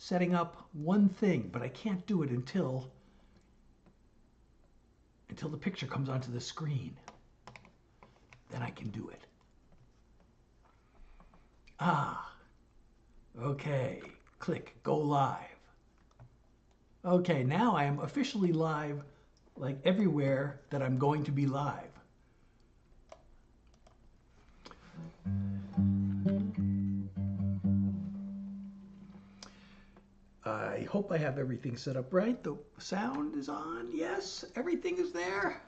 setting up one thing, but I can't do it until the picture comes onto the screen. Then I can do it. Ah, okay. Click, go live. Okay, now I am officially live, like everywhere that I'm going to be live. I hope I have everything set up right. The sound is on. Yes, everything is there.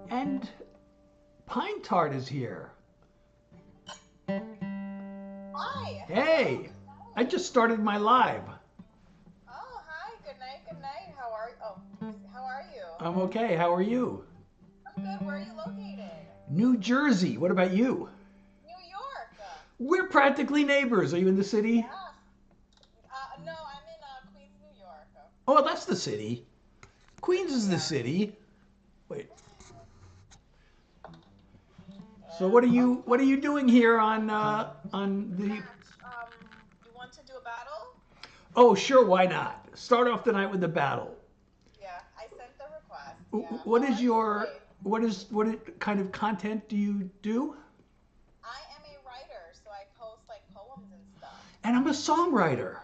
And Pine Tart is here. Hi. Hey, I just started my live. Oh, hi. Good night. Good night. How are you? I'm okay. How are you? I'm good. Where are you located? New Jersey. What about you? New York. We're practically neighbors. Are you in the city? Yeah. No, I'm in Queens, New York. Oh, that's the city. Queens is the Yeah. city. Wait. So Yeah. what are you doing here on the? Match. You want to do a battle? Oh, sure. Why not? Start off the night with the battle. Yeah. I sent the request. Yeah. What How is are you your today? kind of content do you do? I am a writer, so I post like poems and stuff. And I'm a songwriter.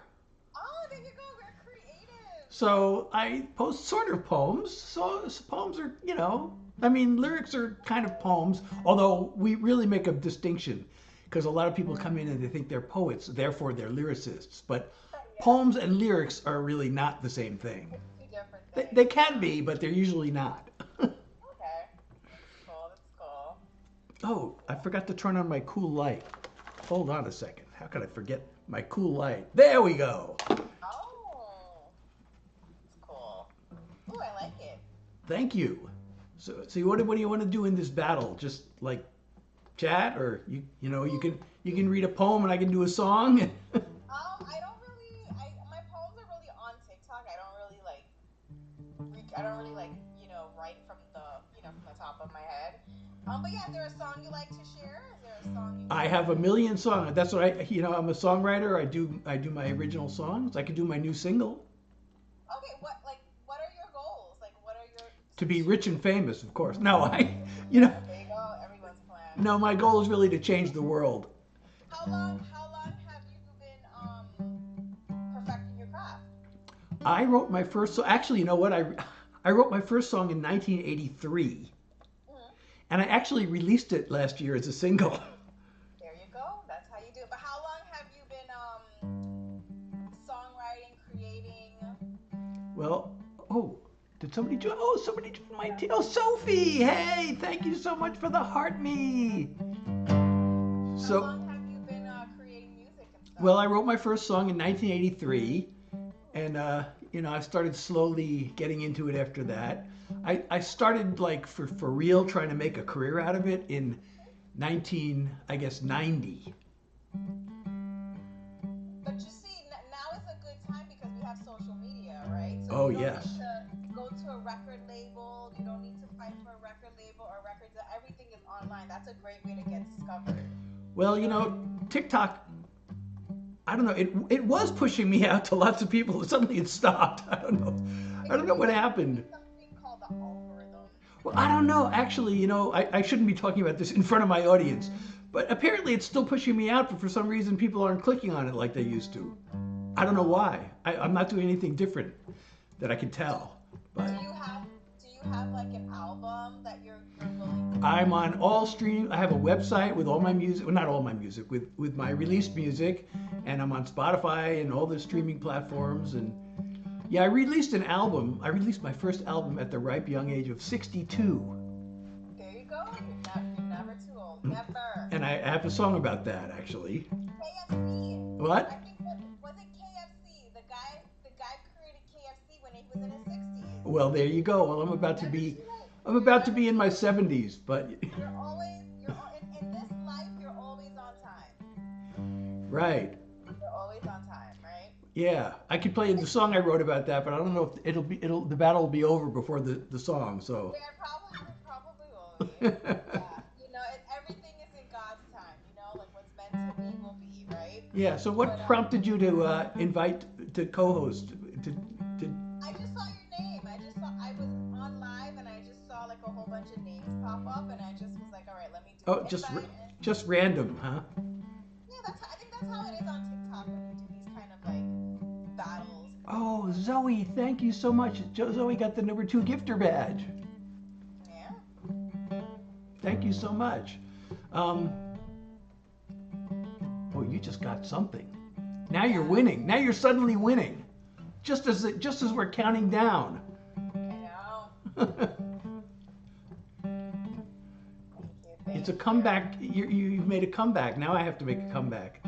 Oh, there you go. We're creative. So I post sort of poems. So poems are, I mean, lyrics are kind of poems, although we really make a distinction because a lot of people come in and they think they're poets, therefore they're lyricists. But Yeah. poems and lyrics are really not the same thing. It's two different They things. can be, but they're usually not. Okay. That's cool. That's cool. Oh, I forgot to turn on my cool light. Hold on a second. How could I forget my cool light? There we go. Oh, it's cool. Ooh, I like it. Thank you. So what do you want to do in this battle? Just like chat, or you can read a poem and I can do a song. I don't really. My poems are really on TikTok. I don't really like write from the top of my head. But yeah, is there a song you like to share? Is there a song you I want have a to? million songs. That's what I'm a songwriter. I do my original songs. I could do my new single. Okay, what are your goals? Like, what are your To be to? rich and famous, of course. No, you know, Yeah, there you go. Everyone's plan. no, my goal is really to change the world. How long have you been perfecting your craft? I wrote my first so actually, you know what? I wrote my first song in 1983, Hmm. and I actually released it last year as a single. There you go. That's how you do it. But how long have you been songwriting, creating? Well, oh, did somebody join? Oh, somebody joined my team. Oh, Sophie! Hey, thank you so much for the heart me. How So, long have you been creating music and well, stuff? I wrote my first song in 1983, Hmm. and I started slowly getting into it after that. I started like for real trying to make a career out of it in 19, I guess 90. But you see, now is a good time because we have social media, right? So Oh you don't need yes. to go to a record label. You don't need to fight for a record label or records. Everything is online. That's a great way to get discovered. Well, You know what I TikTok, I don't know. It was pushing me out to lots of people. Suddenly it stopped. I don't know. I It don't know could be what it could happened. be something called the algorithm. Well, I don't know. Actually, I shouldn't be talking about this in front of my audience, but apparently it's still pushing me out. But for some reason, people aren't clicking on it like they used to. I don't know Oh, why. I'm not doing anything different that I can do tell. But do you have like an album that you're willing to put I'm out? on all stream. I have a website with all my music. Well, not all my music, with my released music, and I'm on Spotify and all the streaming platforms. And yeah, I released an album. I released my first album at the ripe young age of 62, There you go. You're never too old. Never. and I have a song about that actually. KFC. I What? think was it KFC? The guy created KFC when he was in his 60s. Well, there you go. Well, Never too late. I'm You're about to never be in too my late. 70s, but In this life you're always on time. right. You're always on time, right? Yeah, I could play the song I wrote about that, but I don't know if the battle will be over before the song. So Yeah, it probably will be. Yeah, Yeah. So what But prompted you to invite to co-host? To I just saw your name. I was on live and I just saw like a whole bunch of names pop up and I just was like, all right, let me do oh, the invite. And just random, huh? yeah, I think that's how it is on TikTok when you do these kind of like battles and things. Oh, So Zoe, thank you so much. Zoe got the #2 gifter badge. yeah, Thank you so much. Um, oh, you just got something. Now you're yeah, winning. Now you're suddenly winning. Just as we're counting down. I know. Thank you, It's thank a you. comeback. You've made a comeback. Now I have to make a comeback.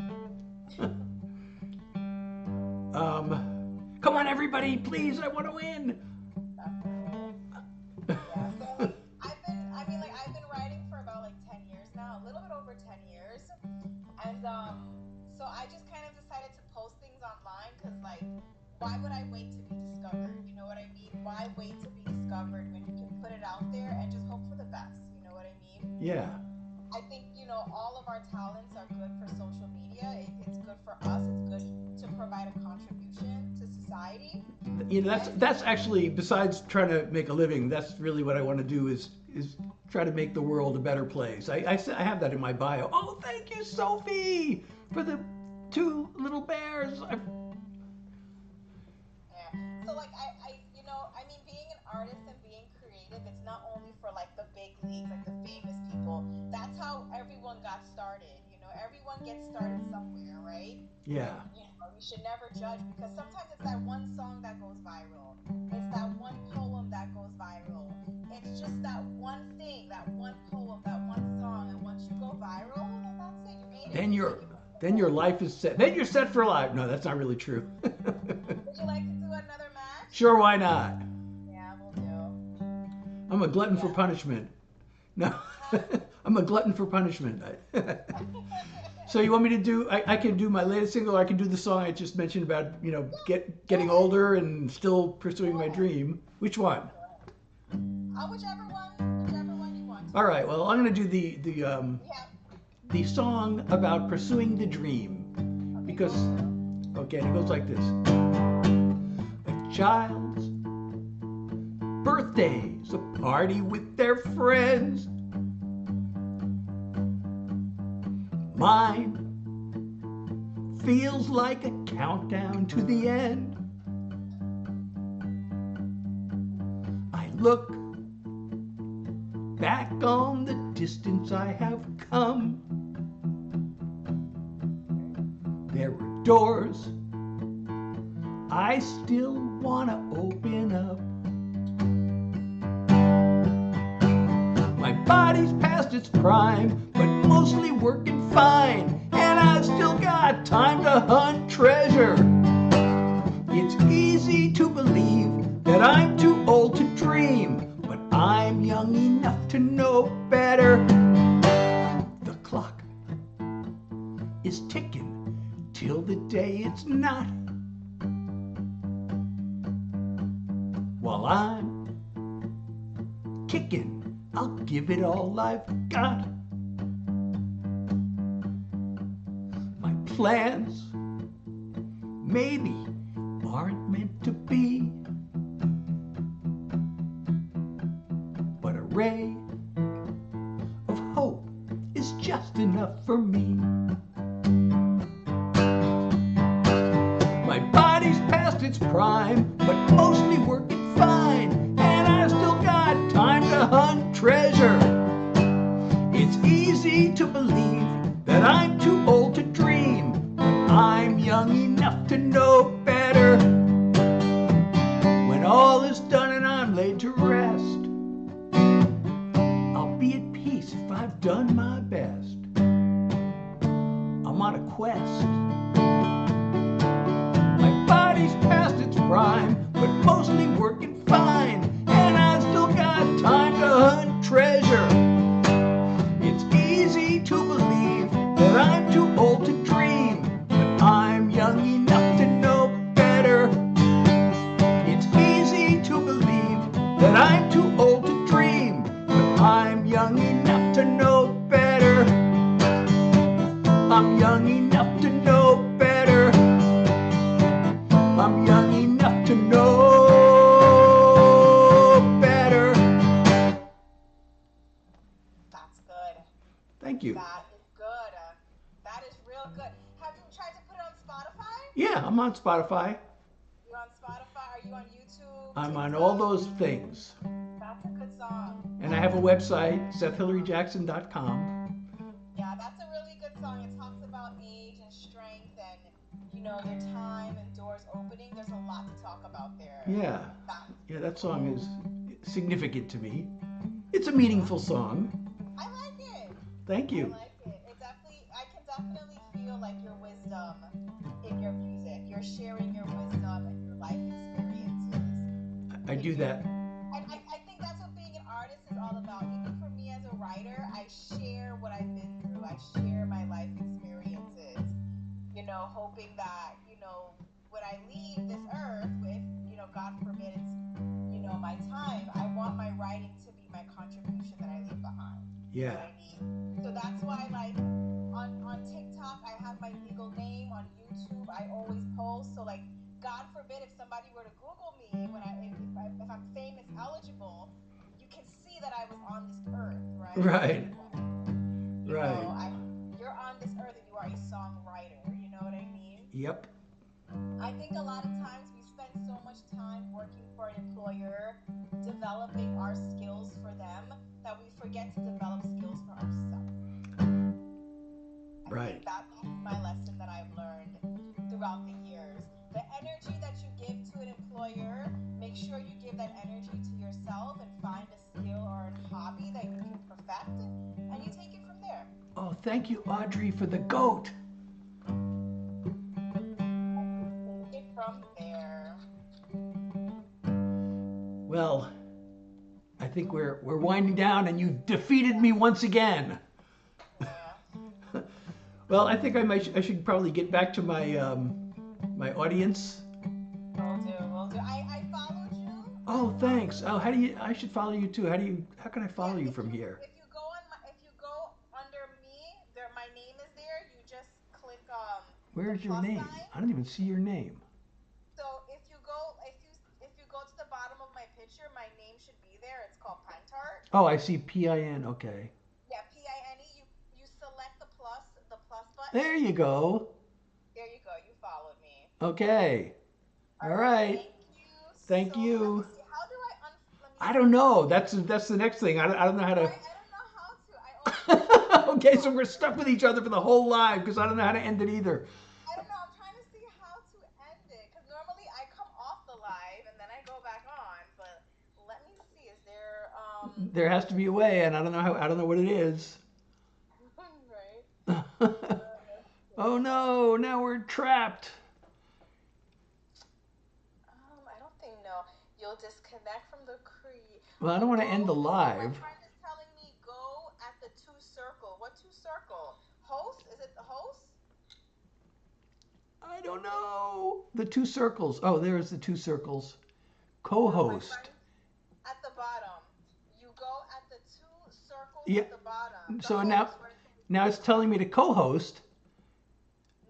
Come on, everybody, please! I want to win. Definitely. Yeah. So I've been writing for about like 10 years now, a little bit over 10 years. And so I just kind of decided to post things online because like why would I wait to be discovered? You know what I mean? Why wait to be discovered when you can put it out there and just hope for the best? You know what I mean? Yeah. I think, all of our talents are good for social media. It's good for us. It's good to provide a contribution to society. And That's actually, besides trying to make a living, that's really what I want to do is try to make the world a better place. I have that in my bio. Oh, thank you, Sophie, for the 2 little bears. yeah. So like I mean being an artist and being creative, it's not only for like the big leagues, like the famous people. That's how everyone got started. Everyone gets started somewhere, right? Yeah. And you should never judge because sometimes it's that one song that goes viral. It's that one poem that goes viral. It's just that one thing, that one poem, that one song, and once you go viral, then that's it. You made it. Then You your take it from then your there. life is set. Then you're set for life. No, that's not really true. Would you like to do another match? Sure, why not? Yeah, we'll do. I'm a glutton for Yeah. punishment. No, Huh? I'm a glutton for punishment. So you want me to do? I can do my latest single. Or I can do the song I just mentioned about Go getting ahead. older and still pursuing Go my ahead. dream. Which one? Go ahead. Whichever one you want All to. right. Well, I'm gonna do Yeah. the song about pursuing the dream Okay, because go through. okay, it goes like this: a child's birthday's a party with their friends. Mine feels like a countdown to the end. I look back on the distance I have come. There were doors I still want to open up. My body's past its prime, but mostly working fine. And I've still got time to hunt treasure. It's easy to believe that I'm too old to dream, but I'm young enough to know better. The clock is ticking till the day it's not. While I'm kicking, I'll give it all I've got. My plans maybe aren't meant to be, but a ray of hope is just enough for me. My body's past its prime, but mostly working fine, and I've still got time to hunt treasure. It's easy to believe that I'm too old to dream, but I'm young enough to know better. When all is done and I'm laid to rest, I'll be at peace if I've done my best. I'm on a quest. My body's past its prime, but mostly working fine, and I've still got time to hunt treasure. It's easy to believe that I'm too old to dream, but I'm young enough to know better. It's easy to believe that I'm too old to dream, but I'm young enough to know better. I'm young enough to Thank you. That is good. That is real good. Have you tried to put it on Spotify? Yeah, I'm on Spotify. You're on Spotify? Are you on YouTube, I'm on all TikTok? those things. That's a good song. And I have a website, SethHilaryJackson.com. Yeah, that's a really good song. It talks about age and strength and, your time and doors opening. There's a lot to talk about there. Yeah. That, Yeah, that song is significant to me. It's a meaningful song. I like it. Thank I you. like it. I can definitely feel like your wisdom in your music. You're sharing your wisdom and your life experiences. I do that. I think that's what being an artist is all about. Even for me as a writer, I share what I've been through. I share my life experiences, hoping that, when I leave this earth with, God forbid it's, my time, I want my writing to be my contribution that I leave behind. You know Yeah. what I mean? So that's why, like, on TikTok, I have my legal name. On YouTube, I always post. So, like, God forbid if somebody were to Google me if I'm famous eligible, you can see that I was on this earth, right? Right. Right. You're on this earth and you are a songwriter. You know what I mean? Yep. I think a lot of times we spend so much time working for an employer, developing our skills for them, that we forget to develop skills for ourselves. I think that's my lesson that I've learned throughout the years. The energy that you give to an employer, make sure you give that energy to yourself and find a skill or a hobby that you can perfect, and you take it from there. Oh, thank you, Audrey, for the goat. Take it from there. Well, I think we're winding down, and you defeated me once again. Yeah. Well, I think I should probably get back to my my audience. Will do. I followed you. Oh, thanks. Oh, I should follow you too. How can I follow you from here? If you go under me, my name is there. You just click Where's the your plus name? sign. I don't even see your name. So if you go to the bottom of my picture, my name should be there. It's called Pine Tart. Oh, I see PIN. Okay. Yeah, PINE. You select the plus button. There you go. There you go. You followed me. Okay. All right. Thank you. Thank you. Let me see. How do I don't know. That's the next thing. I don't know how to. I don't know how to. Okay, so we're stuck with each other for the whole live because I don't know how to end it either. I don't know. I'm trying to see how to end it because normally I come off the live and then I go back on. But let me see. Is there There has to be a way, and I don't know how. I don't know what it is. Right. Oh no! Now we're trapped. I don't think no. You'll disconnect from the Well, I don't want to end the live. My friend is telling me go at the 2 circle. What 2 circle? Host? Is it the host? I don't know. The 2 circles. Oh, there's the 2 circles. Co-host. At the bottom. You go at the 2 circles Yeah. at the bottom. So now it's telling me to co-host.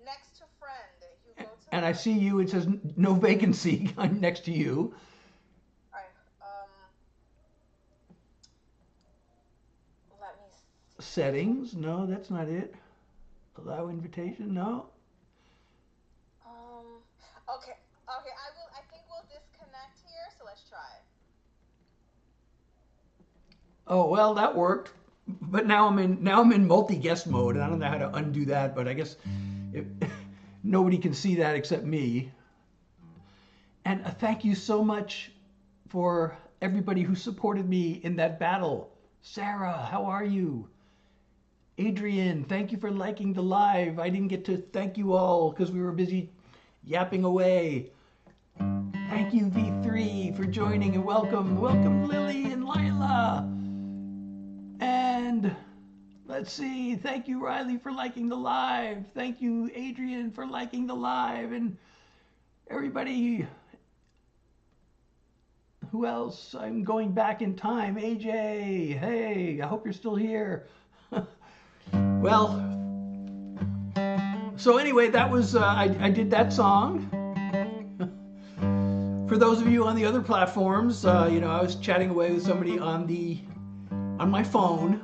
Next to friend. You go to And I see you. It says no vacancy. I'm next to you. All right. Let me see. Settings. No, that's not it. Allow invitation. No. Okay. I think we'll disconnect here. So let's try. Oh well, that worked. But now I'm in multi-guest mode, and I don't know how to undo that. But I guess nobody can see that except me. And thank you so much for everybody who supported me in that battle. Sarah, how are you? Adrian, thank you for liking the live. I didn't get to thank you all because we were busy yapping away. Thank you, V3, for joining, and welcome. Welcome, Lily and Lila. And let's see. Thank you, Riley, for liking the live. Thank you, Adrian, for liking the live. And everybody, who else? I'm going back in time. AJ, hey, I hope you're still here. Well, so anyway, that was, I did that song. For those of you on the other platforms, I was chatting away with somebody on my phone.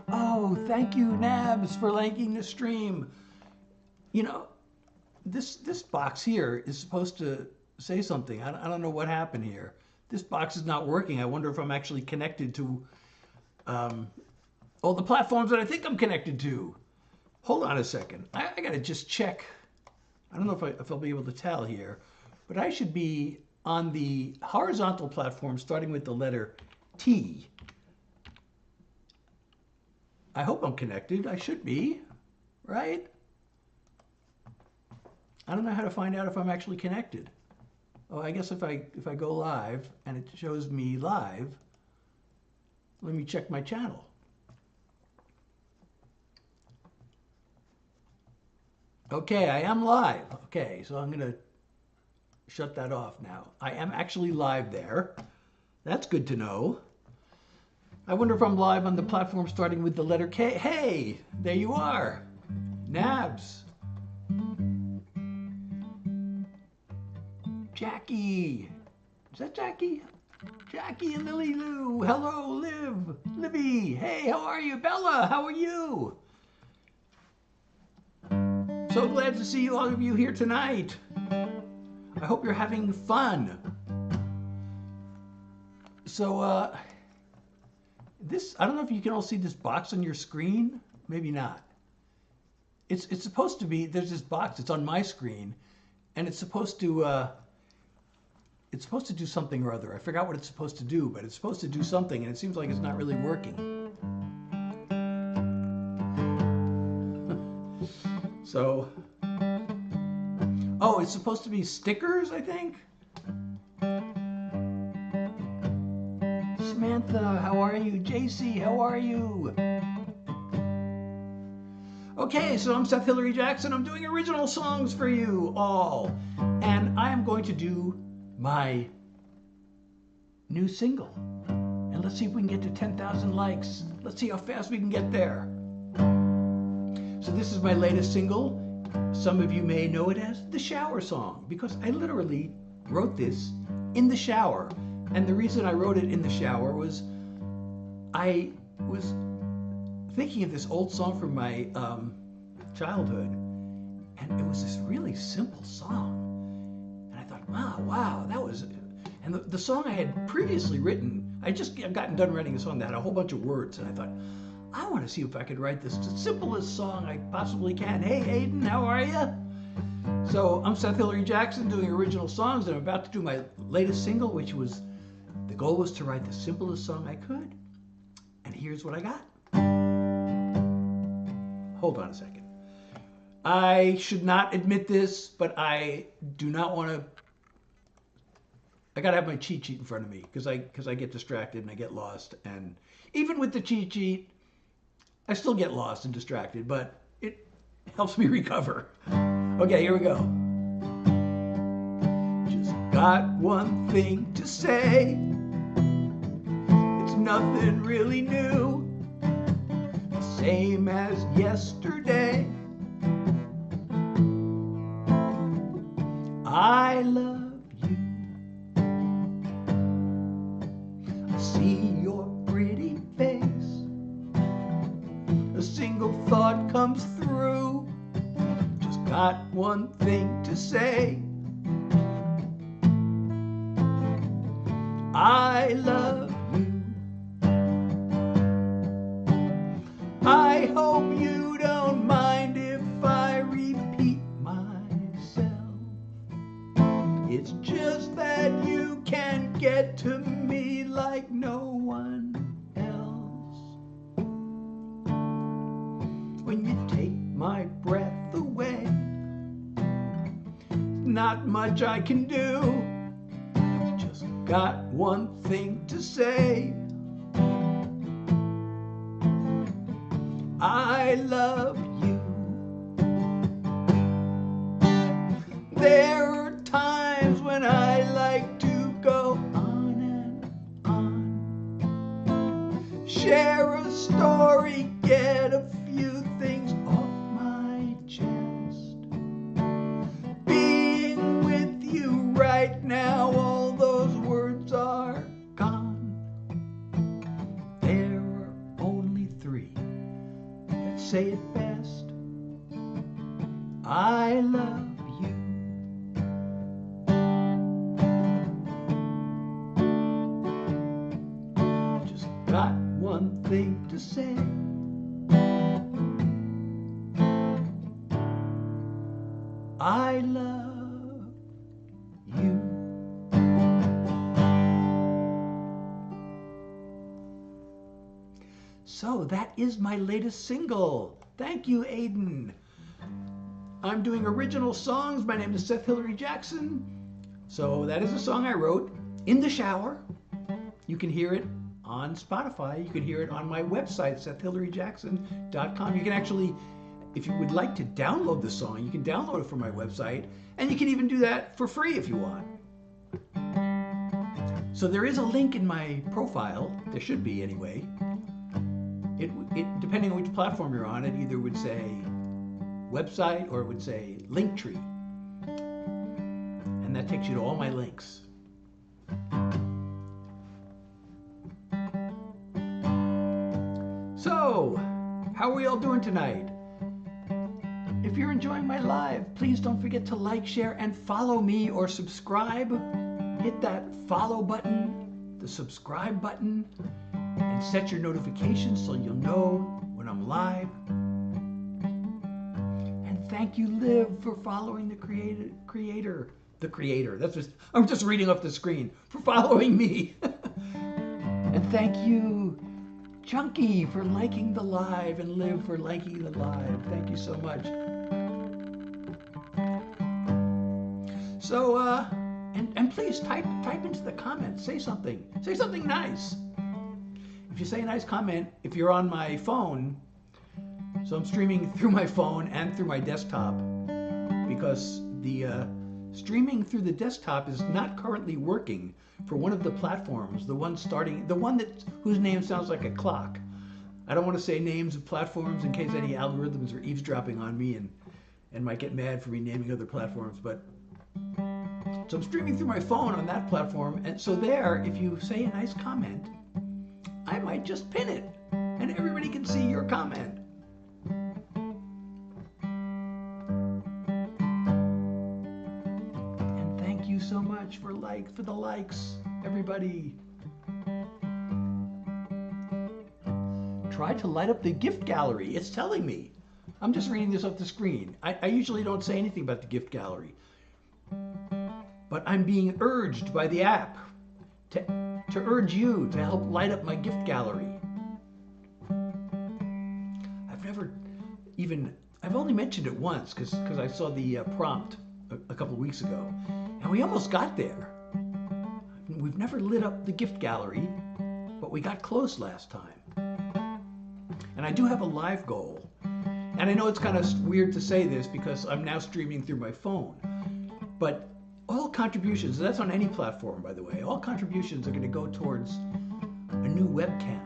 Oh, Oh, thank you, Nabs, for liking the stream. You know, this box here is supposed to say something. I don't know what happened here. This box is not working. I wonder if I'm actually connected to all the platforms that I think I'm connected to. Hold on a second. I gotta just check. I don't know if I'll be able to tell here, but I should be on the horizontal platform starting with the letter T. I hope I'm connected. I should be, right? I don't know how to find out if I'm actually connected. Oh, I guess if I go live and it shows me live, let me check my channel. Okay, I am live. Okay, so I'm gonna shut that off now. I am actually live there. That's good to know. I wonder if I'm live on the platform starting with the letter K. Hey, there you are. Nabs. Jackie. Is that Jackie? Jackie and Lily Lou. Hello, Liv. Libby. Hey, how are you? Bella, how are you? So glad to see all of you here tonight. I hope you're having fun. So, this, I don't know if you can all see this box on your screen. Maybe not. It's supposed to be, there's this box, it's on my screen, and it's supposed to do something or other. I forgot what it's supposed to do, but it's supposed to do something, and it seems like it's not really working. So, oh, it's supposed to be stickers, I think? Samantha, how are you? JC, how are you? Okay, so I'm Seth Hilary Jackson. I'm doing original songs for you all. And I am going to do my new single. And let's see if we can get to 10,000 likes. Let's see how fast we can get there. So this is my latest single. Some of you may know it as the shower song, because I literally wrote this in the shower. And the reason I wrote it in the shower was I was thinking of this old song from my childhood, and it was this really simple song. And I thought, wow, that was, and the song I had previously written, I just gotten done writing a song that had a whole bunch of words, and I thought, I want to see if I could write this the simplest song I possibly can. Hey, Aiden, how are you? So I'm Seth Hilary Jackson doing original songs, and I'm about to do my latest single, which was, the goal was to write the simplest song I could, and here's what I got. Hold on a second. I should not admit this, but I do not want to, I gotta have my cheat sheet in front of me, because I get distracted and I get lost, and even with the cheat sheet, I still get lost and distracted, but it helps me recover. Okay, here we go. Just got one thing to say. It's nothing really new, the same as yesterday. I love you. I see your pretty face. A single thought comes through. Just got one thing to say. I love you. I hope you don't mind if I repeat myself. It's just that you can get to me like no one else. When you take my breath away, not much I can do. Just got one thing to say. I love you. There are times when I like to go on and on, share a story, get a few things off my chest. Being with you right now, all those words are gone. There are only three say it best. I love you. Just got one thing to say. I love you. So that is my latest single. Thank you, Aiden. I'm doing original songs. My name is Seth Hilary Jackson. So that is a song I wrote in the shower. You can hear it on Spotify. You can hear it on my website, SethHilaryJackson.com. You can actually, if you would like to download the song, you can download it from my website. And you can even do that for free if you want. So there is a link in my profile. There should be anyway. It depending on which platform you're on, it either would say website or it would say Linktree. And that takes you to all my links. So, how are we all doing tonight? If you're enjoying my live, please don't forget to like, share, and follow me or subscribe. Hit that follow button, the subscribe button, and set your notifications so you'll know when I'm live. And thank you, Liv, for following the creator. I'm just reading off the screen. For following me. And thank you, Chunky, for liking the live, and Liv for liking the live. Thank you so much. So, and please type into the comments. Say something. Say something nice. If you say a nice comment, if you're on my phone, so I'm streaming through my phone and through my desktop, because the streaming through the desktop is not currently working for one of the platforms, the one whose name sounds like a clock. I don't want to say names of platforms in case any algorithms are eavesdropping on me and might get mad for me naming other platforms, but so I'm streaming through my phone on that platform, and so there, if you say a nice comment, I might just pin it, and everybody can see your comment. And thank you so much for the likes, everybody. Try to light up the gift gallery. It's telling me. I'm just reading this off the screen. I usually don't say anything about the gift gallery, but I'm being urged by the app to urge you to help light up my gift gallery. I've only mentioned it once because I saw the prompt a couple of weeks ago, and we almost got there. We've never lit up the gift gallery, but we got close last time. And I do have a live goal, and I know it's kind of weird to say this because I'm now streaming through my phone, but all contributions, that's on any platform, by the way, all contributions are going to go towards a new webcam.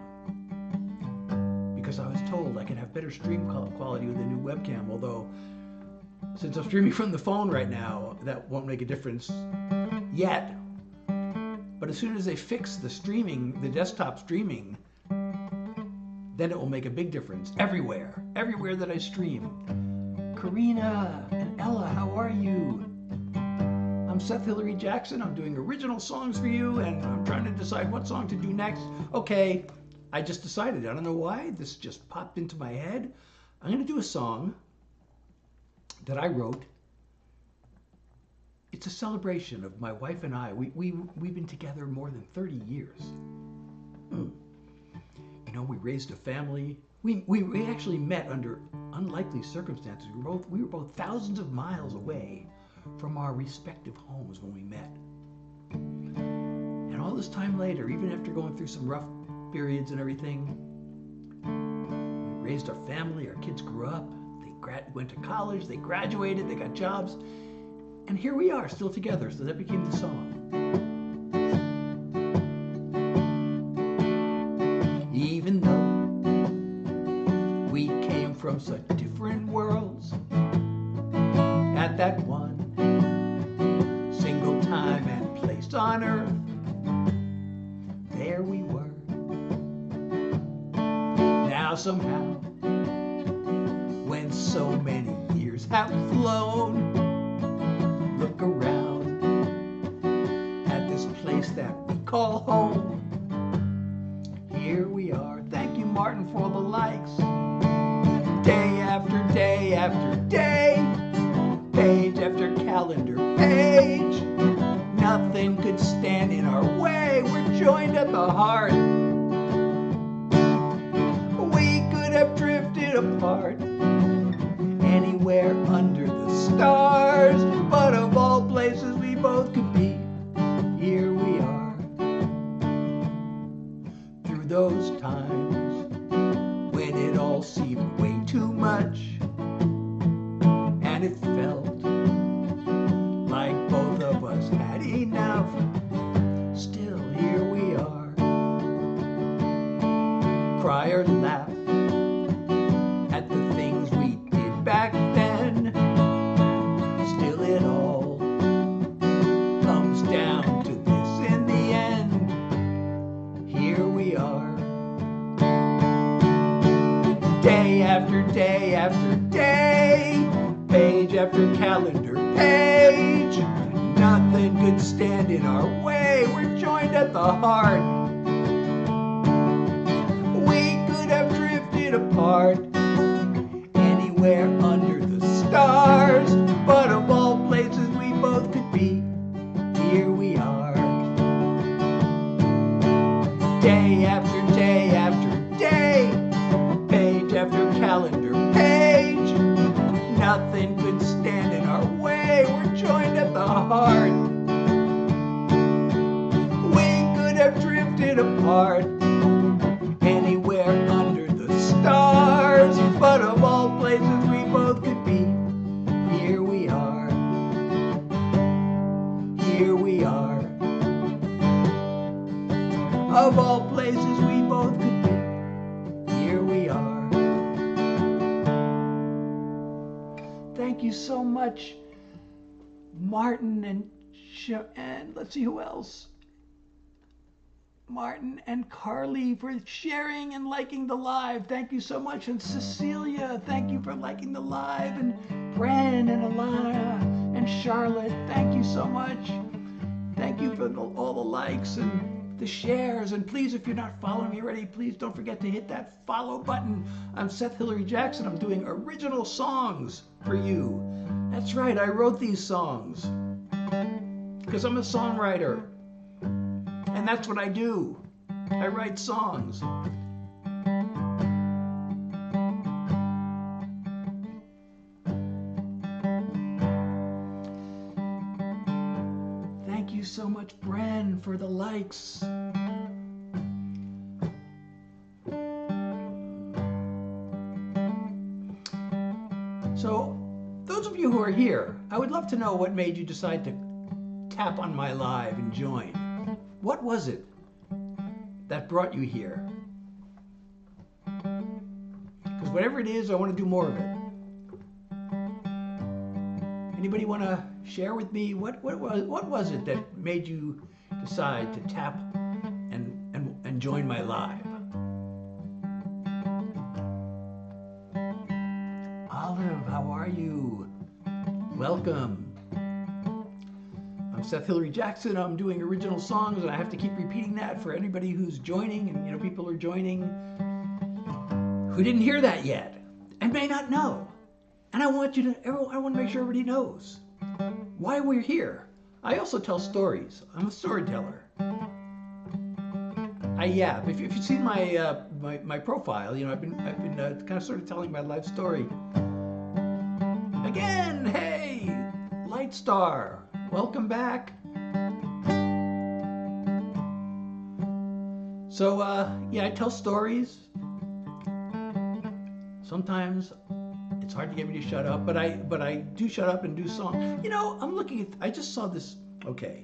Because I was told I can have better stream quality with a new webcam, although since I'm streaming from the phone right now, that won't make a difference yet. But as soon as they fix the streaming, the desktop streaming, then it will make a big difference everywhere that I stream. Karina and Ella, how are you? I'm Seth Hilary Jackson. I'm doing original songs for you, and I'm trying to decide what song to do next. Okay, I just decided. I don't know why. This just popped into my head. I'm going to do a song that I wrote. It's a celebration of my wife and I. We've been together more than 30 years. You know, we raised a family. We actually met under unlikely circumstances. We were both thousands of miles away from our respective homes when we met. And all this time later, even after going through some rough periods and everything, we raised our family, our kids grew up, they went to college, they graduated, they got jobs, and here we are still together. So that became the song. Even though we came from such different worlds, at that one single time and place on earth, there we were. Now somehow so many years have flown. Look around at this place that we call home. Here we are. Thank you, Martin, for the likes. Day after day after day, page after calendar page. Nothing could stand in our way. We're joined at the heart. We could have drifted apart anywhere under the stars, but of all places we both could be, here we are. Through those times when it all seemed way too much, and it felt like both of us had enough, still here we are. Cry or laugh at the things we did back then, still it all comes down to this in the end. Here we are. Day after day after day, page after calendar page. Nothing could stand in our way. We're joined at the heart. We could have drifted apart anywhere under the stars, but of all places we both could be, here we are. Day after day after day, page after calendar page. Nothing could stand in our way. We're joined at the heart. We could have drifted apart anywhere under the stars, but of all places we both could be, here we are. Here we are. Of all places we both could be, here we are. Thank you so much, Martin and let's see who else. Martin and Carly for sharing and liking the live. Thank you so much. And Cecilia, thank you for liking the live. And Bren and Alana and Charlotte, thank you so much. Thank you for all the likes and the shares. And please, if you're not following me already, please don't forget to hit that follow button. I'm Seth Hilary Jackson. I'm doing original songs for you. That's right, I wrote these songs because I'm a songwriter. And that's what I do. I write songs. Thank you so much, Bren, for the likes. So, those of you who are here, I would love to know what made you decide to tap on my live and join. What was it that brought you here? Because whatever it is, I want to do more of it. Anybody want to share with me what was it that made you decide to tap and join my live? Olive, how are you? Welcome. I'm Seth Hilary Jackson. I'm doing original songs, and I have to keep repeating that for anybody who's joining, and people are joining who didn't hear that yet and may not know. And I want to make sure everybody knows why we're here. I also tell stories. I'm a storyteller. I yap. If you've seen my profile, I've been kind of sort of telling my life story. Again, hey, Light Star. Welcome back. So, I tell stories. Sometimes it's hard to get me to shut up, but I do shut up and do songs. I'm looking at, I just saw this, okay.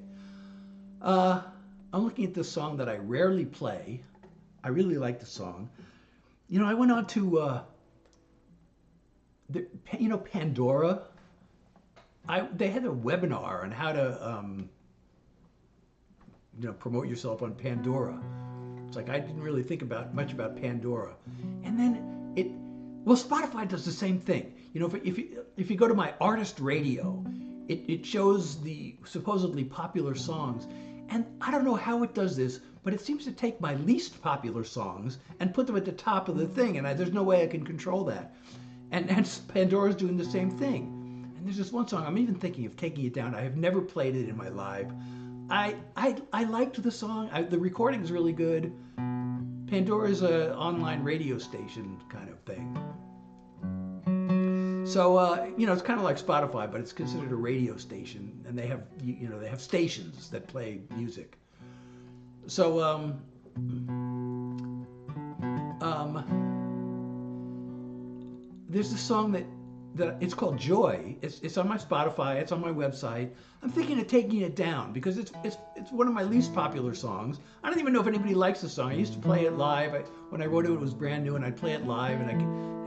I'm looking at this song that I rarely play. I really like the song. I went on to, Pandora. They had a webinar on how to, promote yourself on Pandora. It's like I didn't really think much about Pandora. And then Spotify does the same thing. You know, if you go to my artist radio, it shows the supposedly popular songs. And I don't know how it does this, but it seems to take my least popular songs and put them at the top of the thing. And there's no way I can control that. And Pandora's doing the same thing. And there's this one song, I'm even thinking of taking it down. I have never played it in my live. I liked the song. The recording's really good. Pandora's an online radio station kind of thing. So, you know, it's kind of like Spotify, but it's considered a radio station, and they have, you know, they have stations that play music. So, there's this song that it's called Joy. It's on my Spotify. It's on my website. I'm thinking of taking it down because it's one of my least popular songs. I don't even know if anybody likes the song. I used to play it live. When I wrote it, it was brand new, and I'd play it live, and I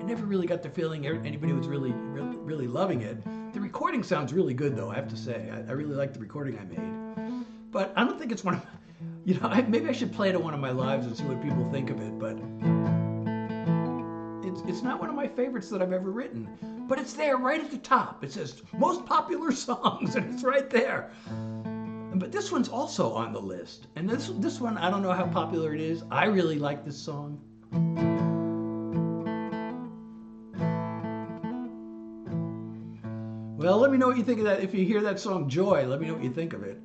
never really got the feeling anybody was really loving it. The recording sounds really good, though, I have to say. I really like the recording I made. But I don't think it's one of, you know, maybe I should play it at one of my lives and see what people think of it, but it's not one of my favorites that I've ever written. But it's there right at the top. It says most popular songs, and it's right there. But this one's also on the list. And this one, I don't know how popular it is. I really like this song. Well, let me know what you think of that. If you hear that song, Joy, let me know what you think of it.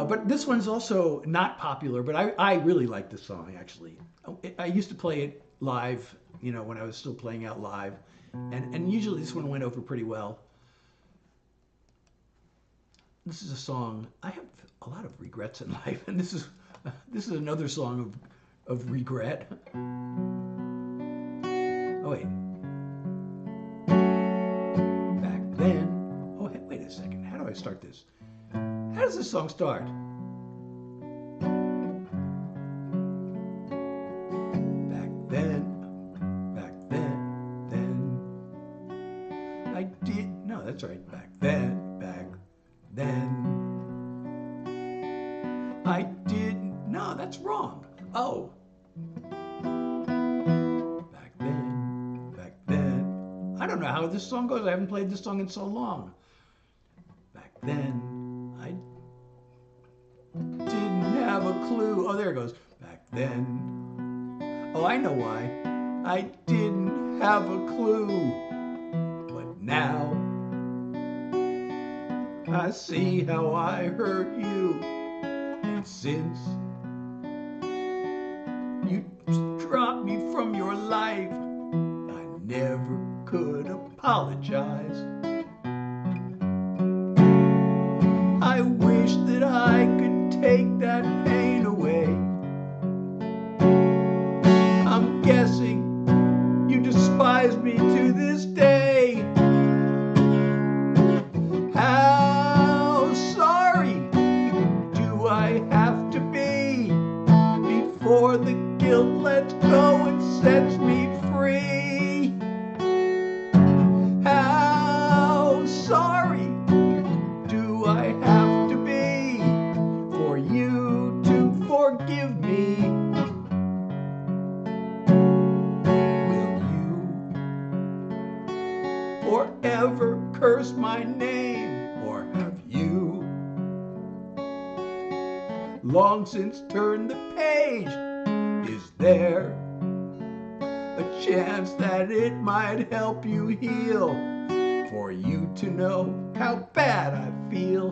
But this one's also not popular, but I really like this song, actually. I used to play it live, you know, when I was still playing out live. And usually this one went over pretty well. This is a song, I have a lot of regrets in life, and this is another song of regret. Oh, wait. Back then. Oh, wait a second. How do I start this? How does this song start? Back then. I did. No, that's right. Back then. I didn't. No, that's wrong. Oh. Back then. I don't know how this song goes. I haven't played this song in so long. Back then, I didn't have a clue. Oh, there it goes. Back then. Oh, I know why. I didn't have a clue. But now, I see how I hurt you. And since you dropped me from your life, I never could apologize. I wish that I could take that pain away. I'm guessing you despise me to this day. How sorry do I have to be before the guilt lets go and sets me free? How sorry do I have to be for you to forgive me? Will you forever curse my name, or have you long since turned the page? Is there a chance that it might help you heal, for you to know how bad I feel?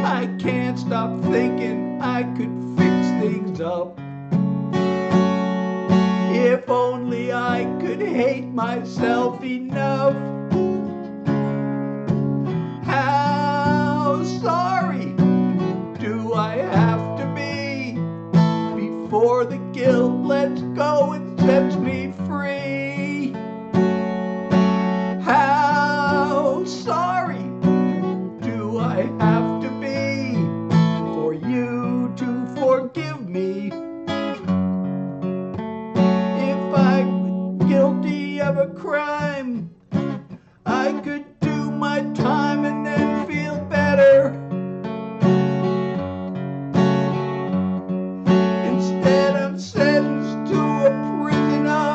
I can't stop thinking I could fix things up. If only I could hate myself enough. How sorry do I have to be before the guilt lets go and sets me free? How sorry do I have to be for you to forgive me? If I was guilty of a crime, I could do my time and then feel better. Instead, I'm sentenced to a prison of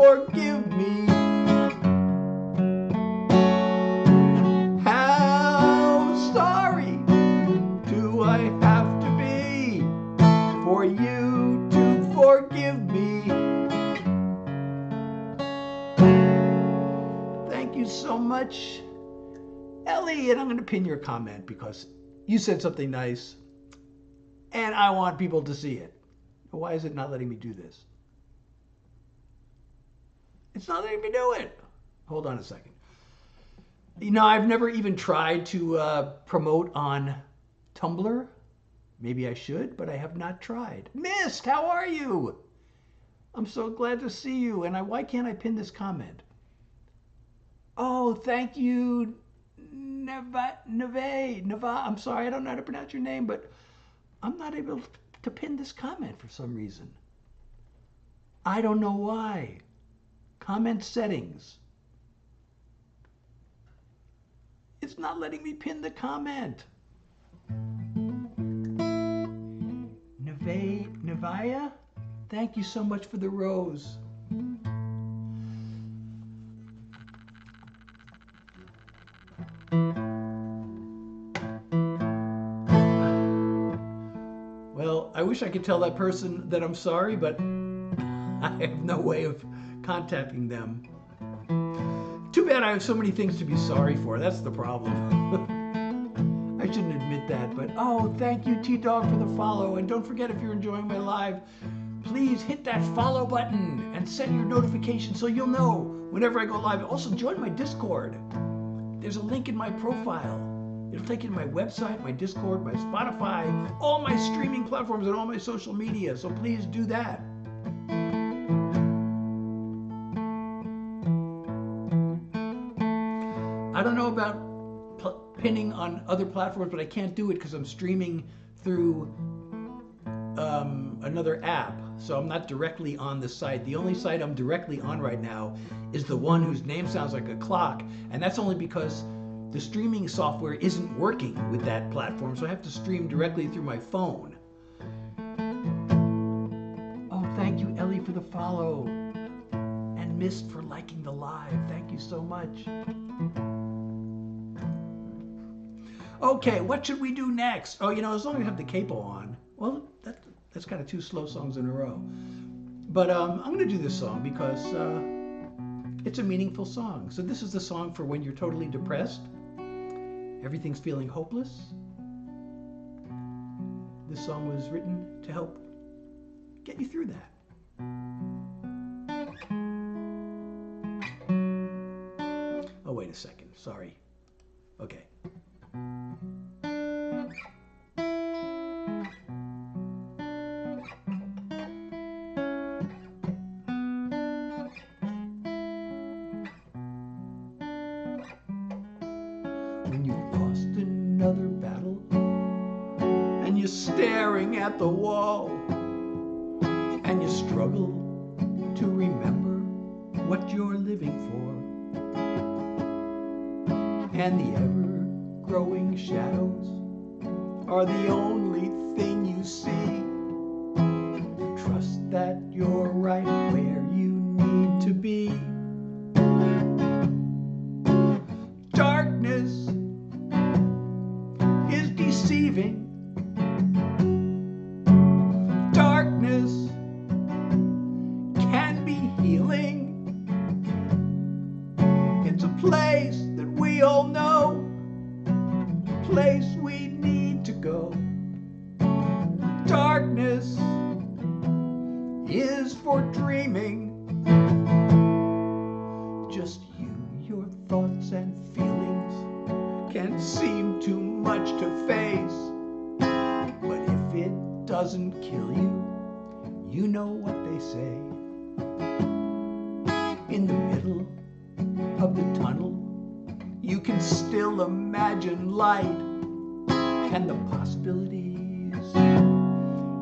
forgive me. How sorry do I have to be for you to forgive me? Thank you so much, Ellie. And I'm going to pin your comment because you said something nice and I want people to see it. Why is it not letting me do this? It's not letting me do it. Hold on a second. You know, I've never even tried to promote on Tumblr. Maybe I should, but I have not tried. Mist, how are you? I'm so glad to see you. And why can't I pin this comment? Oh, thank you, Neva. I'm sorry, I don't know how to pronounce your name, but I'm not able to pin this comment for some reason. I don't know why. Comment settings. It's not letting me pin the comment. Nevaya, thank you so much for the rose. Well, I wish I could tell that person that I'm sorry, but I have no way of contacting them. Too bad I have so many things to be sorry for. That's the problem. I shouldn't admit that, but oh, thank you, T-Dog, for the follow. And don't forget, if you're enjoying my live, please hit that follow button and set your notifications so you'll know whenever I go live. Also, join my Discord. There's a link in my profile. It'll take you to my website, my Discord, my Spotify, all my streaming platforms, and all my social media. So please do that. I don't know about pinning on other platforms, but I can't do it because I'm streaming through another app. So I'm not directly on the site. The only site I'm directly on right now is the one whose name sounds like a clock. And that's only because the streaming software isn't working with that platform. So I have to stream directly through my phone. Oh, thank you, Ellie, for the follow. And Mist for liking the live. Thank you so much. Okay, what should we do next? Oh, you know, as long as I have the capo on. Well, that's kind of 2 slow songs in a row. But I'm going to do this song because it's a meaningful song. So this is the song for when you're totally depressed. Everything's feeling hopeless. This song was written to help get you through that. Oh, wait a second. Sorry. Okay. When you've lost another battle and you're staring at the wall and you struggle to remember what you're living for, and the ever-growing shadows are the only thing you see, trust that you're right where you need to be. Darkness is deceiving. Darkness can be healing. It's a place that we all know, a place we need to go. Darkness is for dreaming. Just you, your thoughts and feelings can seem too much to face. But if it doesn't kill you, you know what they say. In the middle of the tunnel, you can still imagine light and the possibilities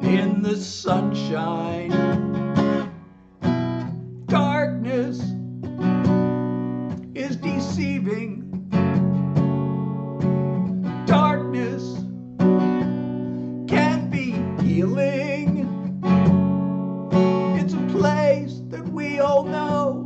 in the sunshine. Darkness is deceiving. Darkness can be healing. It's a place that we all know,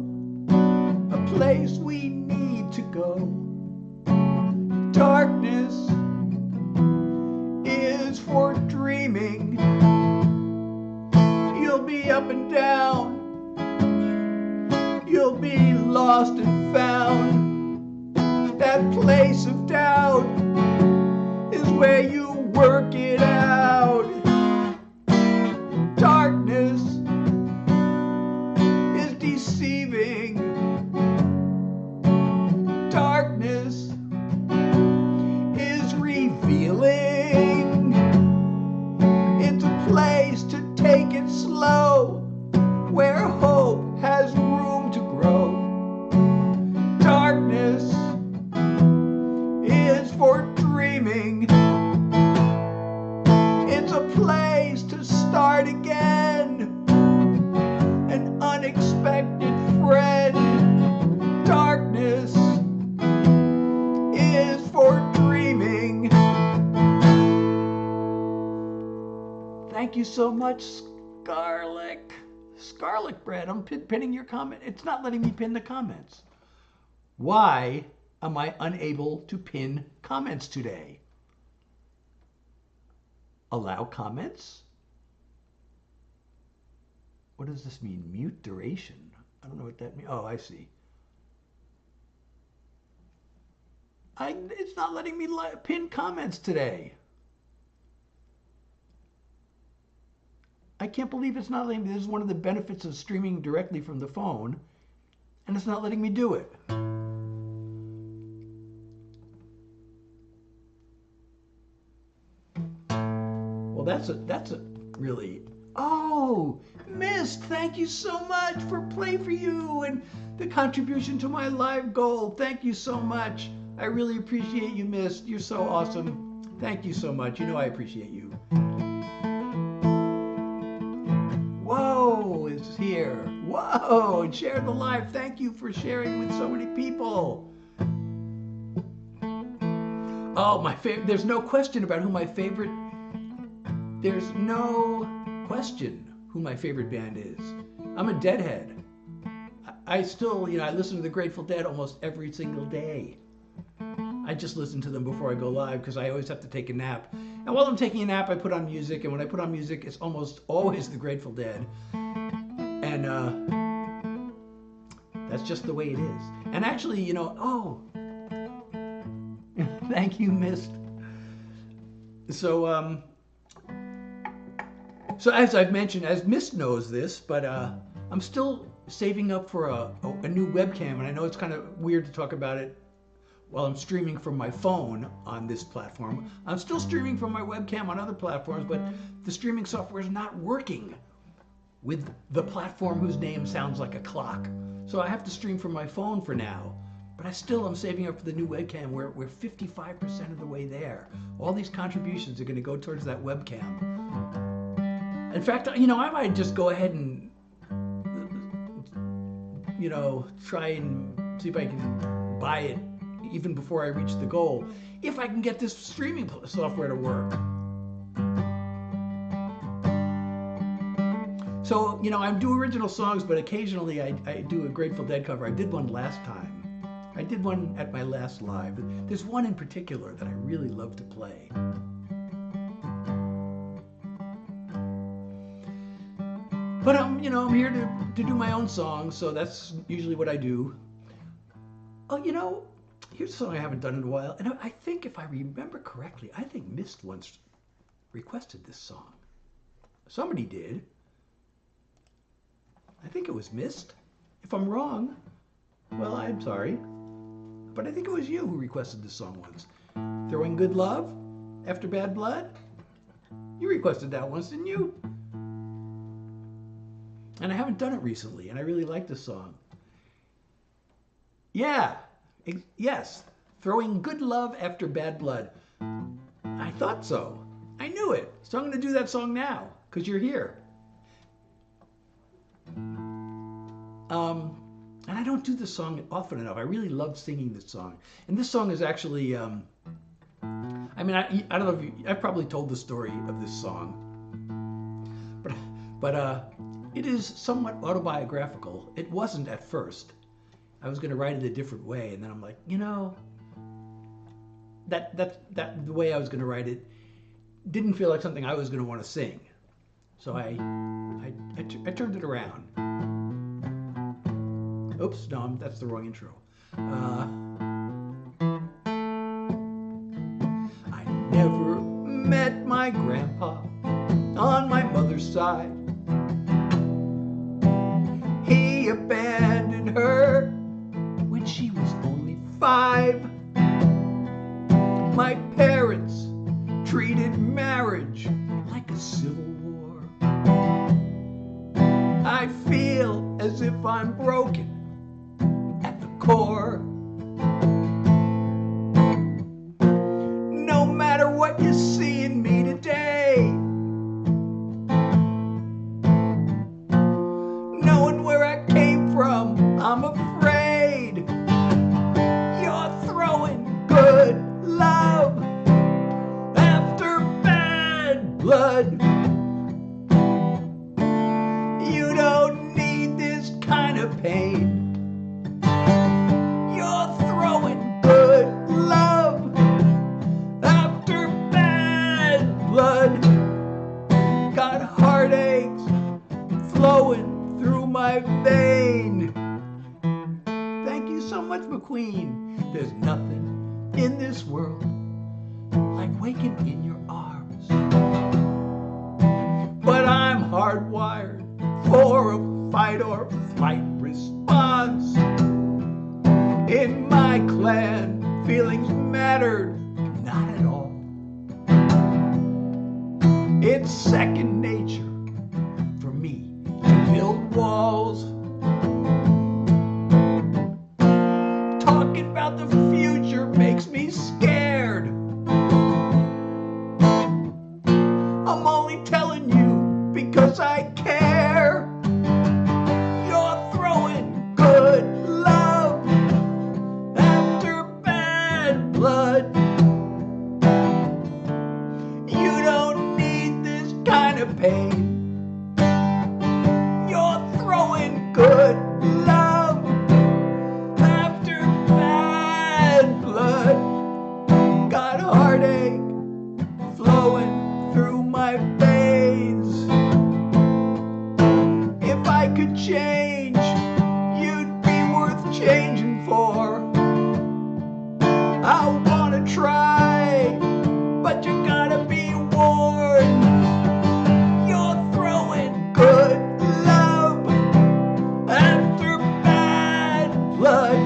lost and found. That place of doubt is where you work it out. Darkness is deceiving. Darkness is revealing. It's a place to take it slow, where hope has room to grow. Darkness is for dreaming. It's a place to start again. An unexpected friend. Darkness is for dreaming. Thank you so much, Scarlet Bread. I'm pinning your comment. It's not letting me pin the comments. Why am I unable to pin comments today? Allow comments? What does this mean? Mute duration. I don't know what that means. Oh, I see. It's not letting me pin comments today. I can't believe it's not letting me. This is one of the benefits of streaming directly from the phone, and it's not letting me do it. Well, that's a really. Oh, Mist, thank you so much for Play For You and the contribution to my live goal. Thank you so much. I really appreciate you, Mist. You're so awesome. Thank you so much. You know I appreciate you. Whoa is here. Whoa, and share the live. Thank you for sharing with so many people. Oh, my favorite. There's no question about who my favorite. There's no question who my favorite band is. I'm a Deadhead. I still, I listen to the Grateful Dead almost every single day. I just listen to them before I go live because I always have to take a nap. And while I'm taking a nap, I put on music. And when I put on music, it's almost always the Grateful Dead. And that's just the way it is. And actually, oh, thank you, Mist. So, so as I've mentioned, as Mist knows this, but I'm still saving up for a new webcam. And I know it's kind of weird to talk about it while I'm streaming from my phone on this platform. I'm still streaming from my webcam on other platforms, but the streaming software is not working with the platform whose name sounds like a clock. So I have to stream from my phone for now. But I'm saving up for the new webcam. We're 55% of the way there. All these contributions are going to go towards that webcam. In fact, I might just go ahead and, try and see if I can buy it even before I reach the goal, if I can get this streaming software to work. So, I do original songs, but occasionally I do a Grateful Dead cover. I did one last time. I did one at my last live. There's one in particular that I really love to play. But I'm here to do my own songs, so that's usually what I do. Oh, here's a song I haven't done in a while, and I think if I remember correctly, I think Mist once requested this song. Somebody did. I think it was Mist. If I'm wrong, well, I'm sorry. But I think it was you who requested this song once. Throwing Good Love After Bad Blood? You requested that once, didn't you? And I haven't done it recently, and I really like this song. Yeah. Yes, Throwing Good Love After Bad Blood. I thought so. I knew it. So I'm going to do that song now, because you're here. And I don't do this song often enough. I really love singing this song. And this song is actually, I don't know if I've probably told the story of this song. But it is somewhat autobiographical. It wasn't at first. I was going to write it a different way, and then I'm like, that the way I was going to write it didn't feel like something I was going to want to sing. So I turned it around. Oops, no, that's the wrong intro. I never met my grandpa on my mother's side. He abandoned her when she was only 5. My parents treated marriage like a civil war. I feel as if I'm broken at the core. No matter what you see in me today, knowing where I came from, I'm afraid you're throwing good love after bad blood. You don't need this kind of pain. You're throwing good love after bad blood. Got heartaches flowing through my vein. Thank you so much, McQueen. There's nothing in this world like waking in your arms. But I'm hardwired for a fight or flight response. In my clan, feelings mattered not at all. It's second nature for me to build walls. Talking about the future makes me scared. I'm only telling you because I care. You're throwing good love after bad blood. You don't need this kind of pain. You're throwing good love after bad blood. Got heartache flowing through my veins. If I could change, you'd be worth changing for. I wanna try, but you gotta be warned. You're throwing good love after bad blood.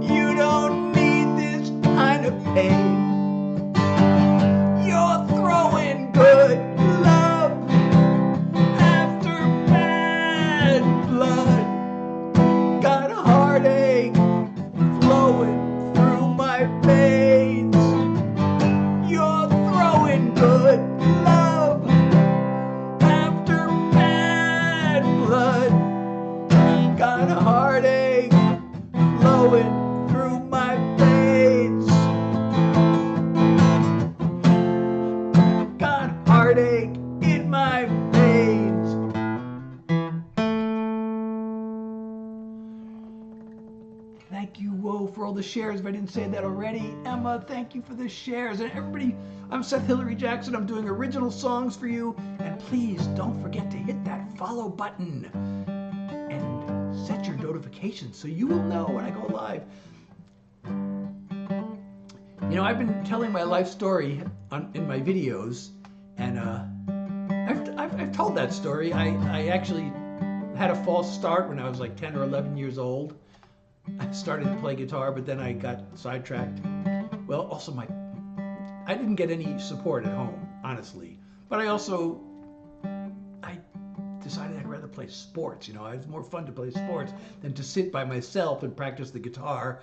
You don't need this kind of pain. You're throwing good love after bad blood. Got heartache flowing through my veins. You're throwing good love after bad blood. Got heartache flowing through my veins. Got heartache in my veins. Thank you, Whoa, for all the shares. If I didn't say that already, Emma, thank you for the shares. And everybody, I'm Seth Hilary Jackson. I'm doing original songs for you. And please don't forget to hit that follow button and set your notifications so you will know when I go live. You know, I've been telling my life story in my videos, and I've told that story. I actually had a false start when I was like 10 or 11 years old. I started to play guitar, but then I got sidetracked. Well, also I didn't get any support at home, honestly. But I decided I'd rather play sports. You know, it was more fun to play sports than to sit by myself and practice the guitar.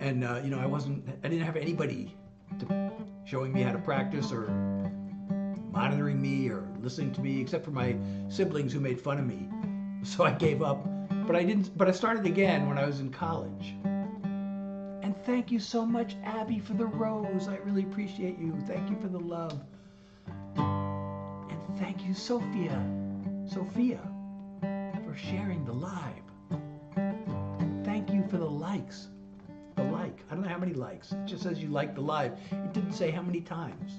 And you know, I didn't have anybody showing me how to practice or monitoring me or listening to me, except for my siblings who made fun of me. So I gave up. But I started again when I was in college. And thank you so much, Abby, for the rose. I really appreciate you. Thank you for the love. And thank you, Sophia, for sharing the live. And thank you for the likes. The like. I don't know how many likes. It just says you liked the live. It didn't say how many times.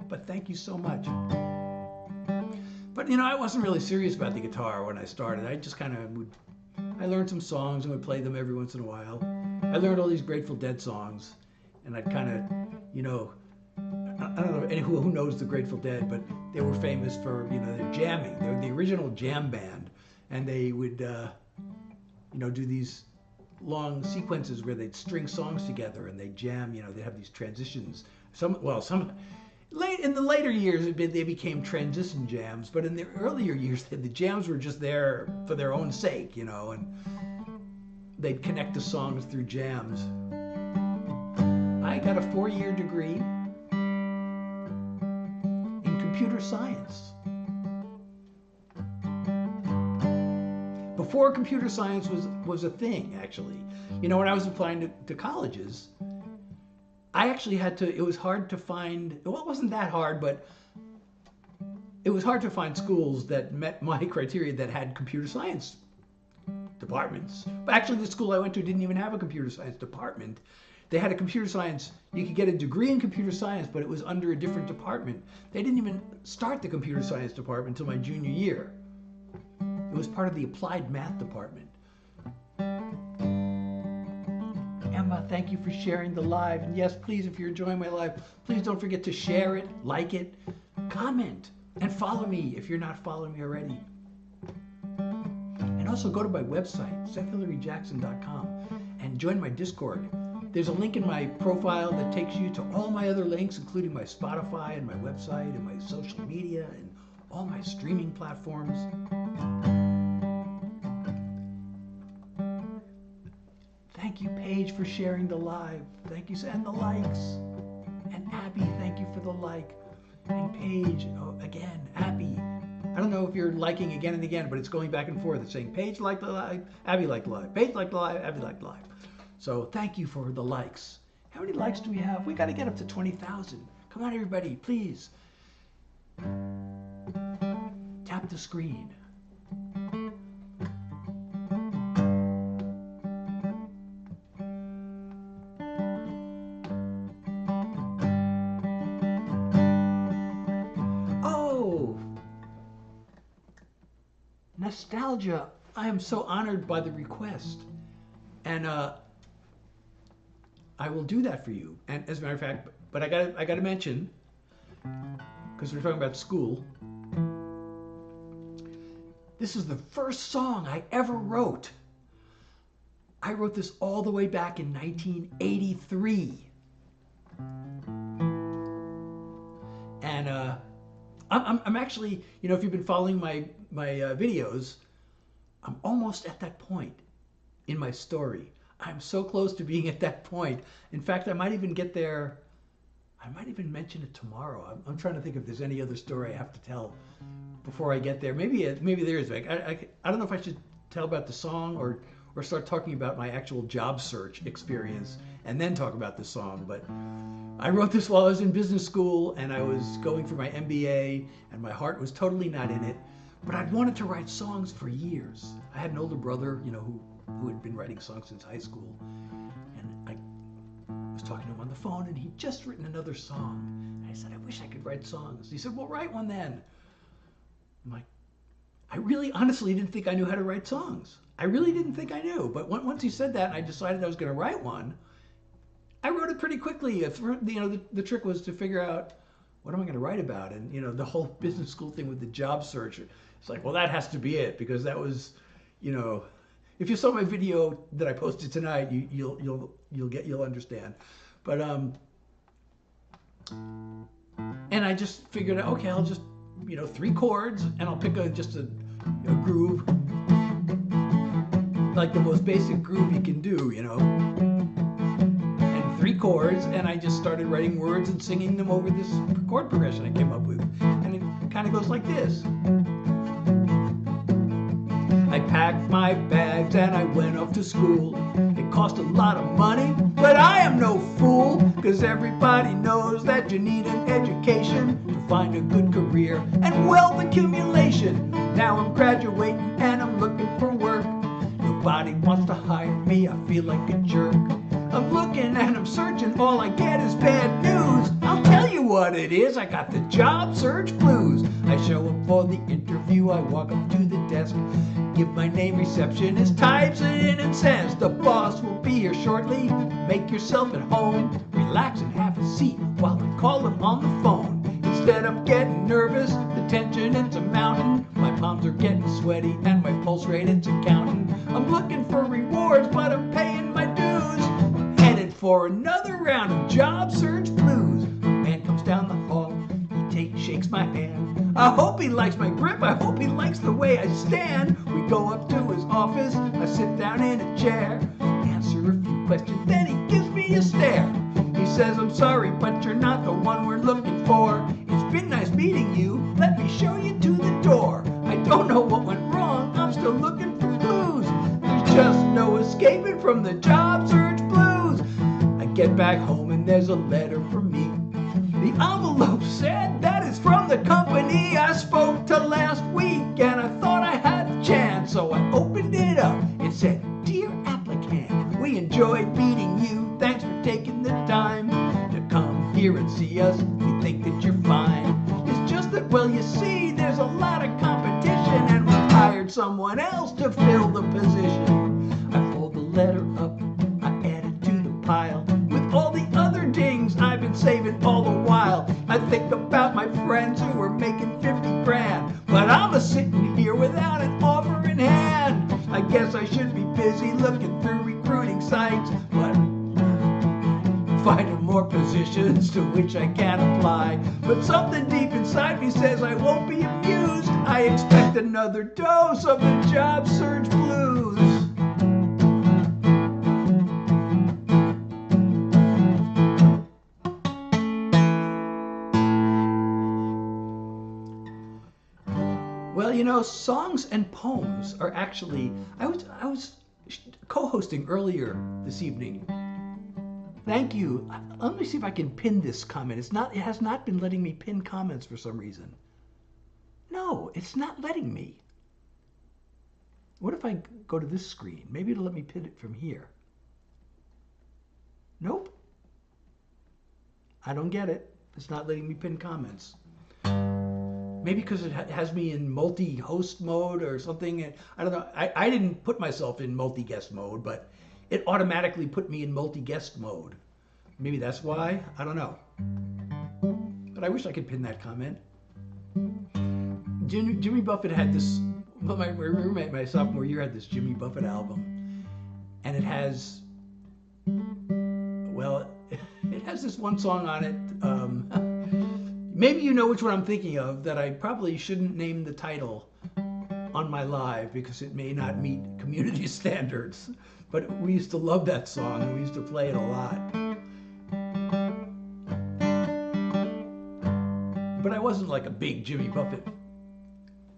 But thank you so much. But you know, I wasn't really serious about the guitar when I started. I just kind of I learned some songs and would play them every once in a while. I learned all these Grateful Dead songs, and I'd kind of, you know, I don't know who knows the Grateful Dead, but they were famous for, you know, their jamming. They were the original jam band, and they would, you know, do these long sequences where they'd string songs together and they'd jam. You know, they'd have these transitions. Some late in the later years, they became transition jams, but in the earlier years, the jams were just there for their own sake, you know, and they'd connect the songs through jams. I got a 4-year degree in computer science. Before computer science was a thing, actually. You know, when I was applying to colleges, I actually had to, it was hard to find, well, it wasn't that hard, but it was hard to find schools that met my criteria that had computer science departments. But actually, the school I went to didn't even have a computer science department. They had a computer science, you could get a degree in computer science, but it was under a different department. They didn't even start the computer science department until my junior year. It was part of the applied math department. Emma, thank you for sharing the live. And yes, please, if you're enjoying my live, please don't forget to share it, like it, comment, and follow me if you're not following me already. And also go to my website, SethHilaryJackson.com, and join my Discord. There's a link in my profile that takes you to all my other links, including my Spotify and my website and my social media and all my streaming platforms. Thank you, Paige, for sharing the live. Thank you, and the likes. And Abby, thank you for the like. And Paige, oh, again, Abby. I don't know if you're liking again and again, but it's going back and forth. It's saying Paige liked the live, Abby liked the live, Paige liked the live, Abby liked the live. So thank you for the likes. How many likes do we have? We got to get up to 20,000. Come on, everybody, please. Tap the screen. Oh, nostalgia. I am so honored by the request. And I will do that for you. And as a matter of fact, but I gotta mention, because we're talking about school, this is the first song I ever wrote. I wrote this all the way back in 1983. And I'm actually, you know, if you've been following my videos, I'm almost at that point in my story. I'm so close to being at that point. In fact, I might even get there. I might even mention it tomorrow. I'm trying to think if there's any other story I have to tell before I get there. Maybe there is. I don't know if I should tell about the song or start talking about my actual job search experience and then talk about the song. But I wrote this while I was in business school and I was going for my MBA and my heart was totally not in it. But I'd wanted to write songs for years. I had an older brother, you know, who had been writing songs since high school. And I was talking to him on the phone and he'd just written another song. And I said, I wish I could write songs. He said, well, write one then. I'm like, I really honestly didn't think I knew how to write songs. I really didn't think I knew. But once he said that and I decided I was going to write one, I wrote it pretty quickly. You know, the trick was to figure out, what am I going to write about? And, you know, the whole business school thing with the job search, it's like, well, that has to be it, because that was, you know, if you saw my video that I posted tonight, you'll understand. But and I just figured out, okay, I'll just, you know, 3 chords, and I'll pick just a groove, like the most basic groove you can do, you know. And 3 chords, and I just started writing words and singing them over this chord progression I came up with, and it kind of goes like this. I packed my bags and I went off to school. It cost a lot of money, but I am no fool, 'cause everybody knows that you need an education to find a good career and wealth accumulation. Now I'm graduating and I'm looking for work. Nobody wants to hire me, I feel like a jerk. I'm looking and I'm searching, all I get is bad news. I'll tell you what it is, I got the job search blues. I show up for the interview. I walk up to the desk, give my name, receptionist types it in and says, the boss will be here shortly. Make yourself at home, relax and have a seat while I call him on the phone. Instead of getting nervous, the tension it's a mountain. My palms are getting sweaty and my pulse rate it's a counting. I'm looking for rewards, but I'm paying my dues. Headed for another round of job search blues. A man comes down the hall, he shakes my hand. I hope he likes my grip, I hope he likes the way I stand. We go up to his office, I sit down in a chair, answer a few questions, then he gives me a stare. He says, I'm sorry, but you're not the one we're looking for. It's been nice meeting you, let me show you to the door. I don't know what went wrong, I'm still looking for clues. There's just no escaping from the job search blues. I get back home and there's a letter for me. The envelope said that is from the company I spoke to last week, and I thought I had a chance, so I opened it up. It said, Dear applicant, we enjoyed meeting you. Thanks for taking the time to come here and see us. We think that you're fine. It's just that, well, you see, there's a lot of competition, and we hired someone else to fill the position. I fold the letter up, I add it to the pile with all the other dings I've been saving all the while. I think about my friends who are making 50 grand, but I'm a sitting here without an offer in hand. I guess I should be busy looking through recruiting sites, but finding more positions to which I can apply. But something deep inside me says I won't be amused. I expect another dose of the job search blues. Well, you know, songs and poems are actually, I was co-hosting earlier this evening. Thank you. Let me see if I can pin this comment. It has not been letting me pin comments for some reason. No, it's not letting me. What if I go to this screen? Maybe it'll let me pin it from here. Nope. I don't get it. It's not letting me pin comments. Maybe because it has me in multi-host mode or something. I don't know. I didn't put myself in multi-guest mode, but it automatically put me in multi-guest mode. Maybe that's why. I don't know. But I wish I could pin that comment. Jimmy Buffett had this, well, my roommate, my sophomore year, had this Jimmy Buffett album. And it has, well, it has this one song on it. Maybe you know which one I'm thinking of, that I probably shouldn't name the title on my live because it may not meet community standards. But we used to love that song and we used to play it a lot. But I wasn't like a big Jimmy Buffett.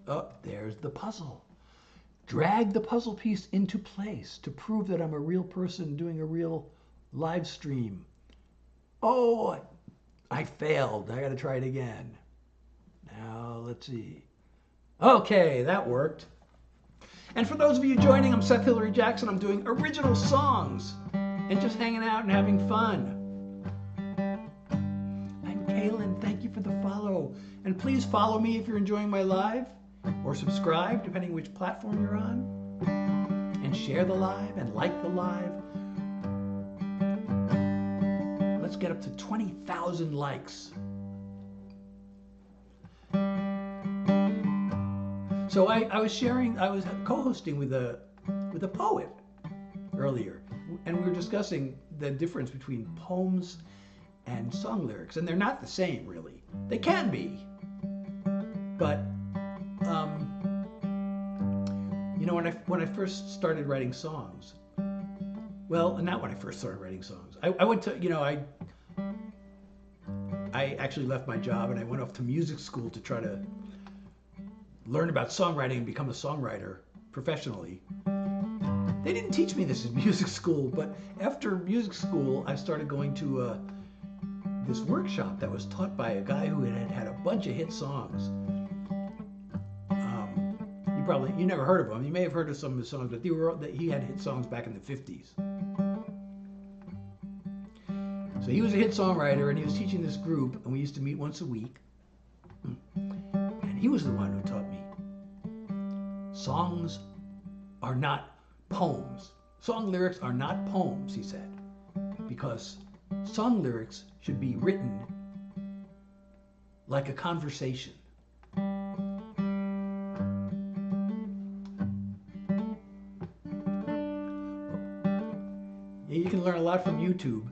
Oh, there's the puzzle. Drag the puzzle piece into place to prove that I'm a real person doing a real live stream. Oh, I failed. I got to try it again. Now, let's see. Okay, that worked. And for those of you joining, I'm Seth Hilary Jackson. I'm doing original songs and just hanging out and having fun. I'm Kaylin. Thank you for the follow. And please follow me if you're enjoying my live, or subscribe, depending which platform you're on. And share the live and like the live. Let's get up to 20,000 likes. So I was co-hosting with a poet earlier, and we were discussing the difference between poems and song lyrics, and they're not the same, really. They can be, but you know, when I first started writing songs, well, not when I first started writing songs. I went to, you know, I actually left my job and I went off to music school to try to learn about songwriting and become a songwriter professionally. They didn't teach me this in music school, but after music school, I started going to this workshop that was taught by a guy who had a bunch of hit songs. You never heard of him. You may have heard of some of his songs, but he had hit songs back in the 50s. So he was a hit songwriter, and he was teaching this group, and we used to meet once a week. And He was the one who taught me. Songs are not poems. Song lyrics are not poems, he said, because song lyrics should be written like a conversation. You can learn a lot from YouTube.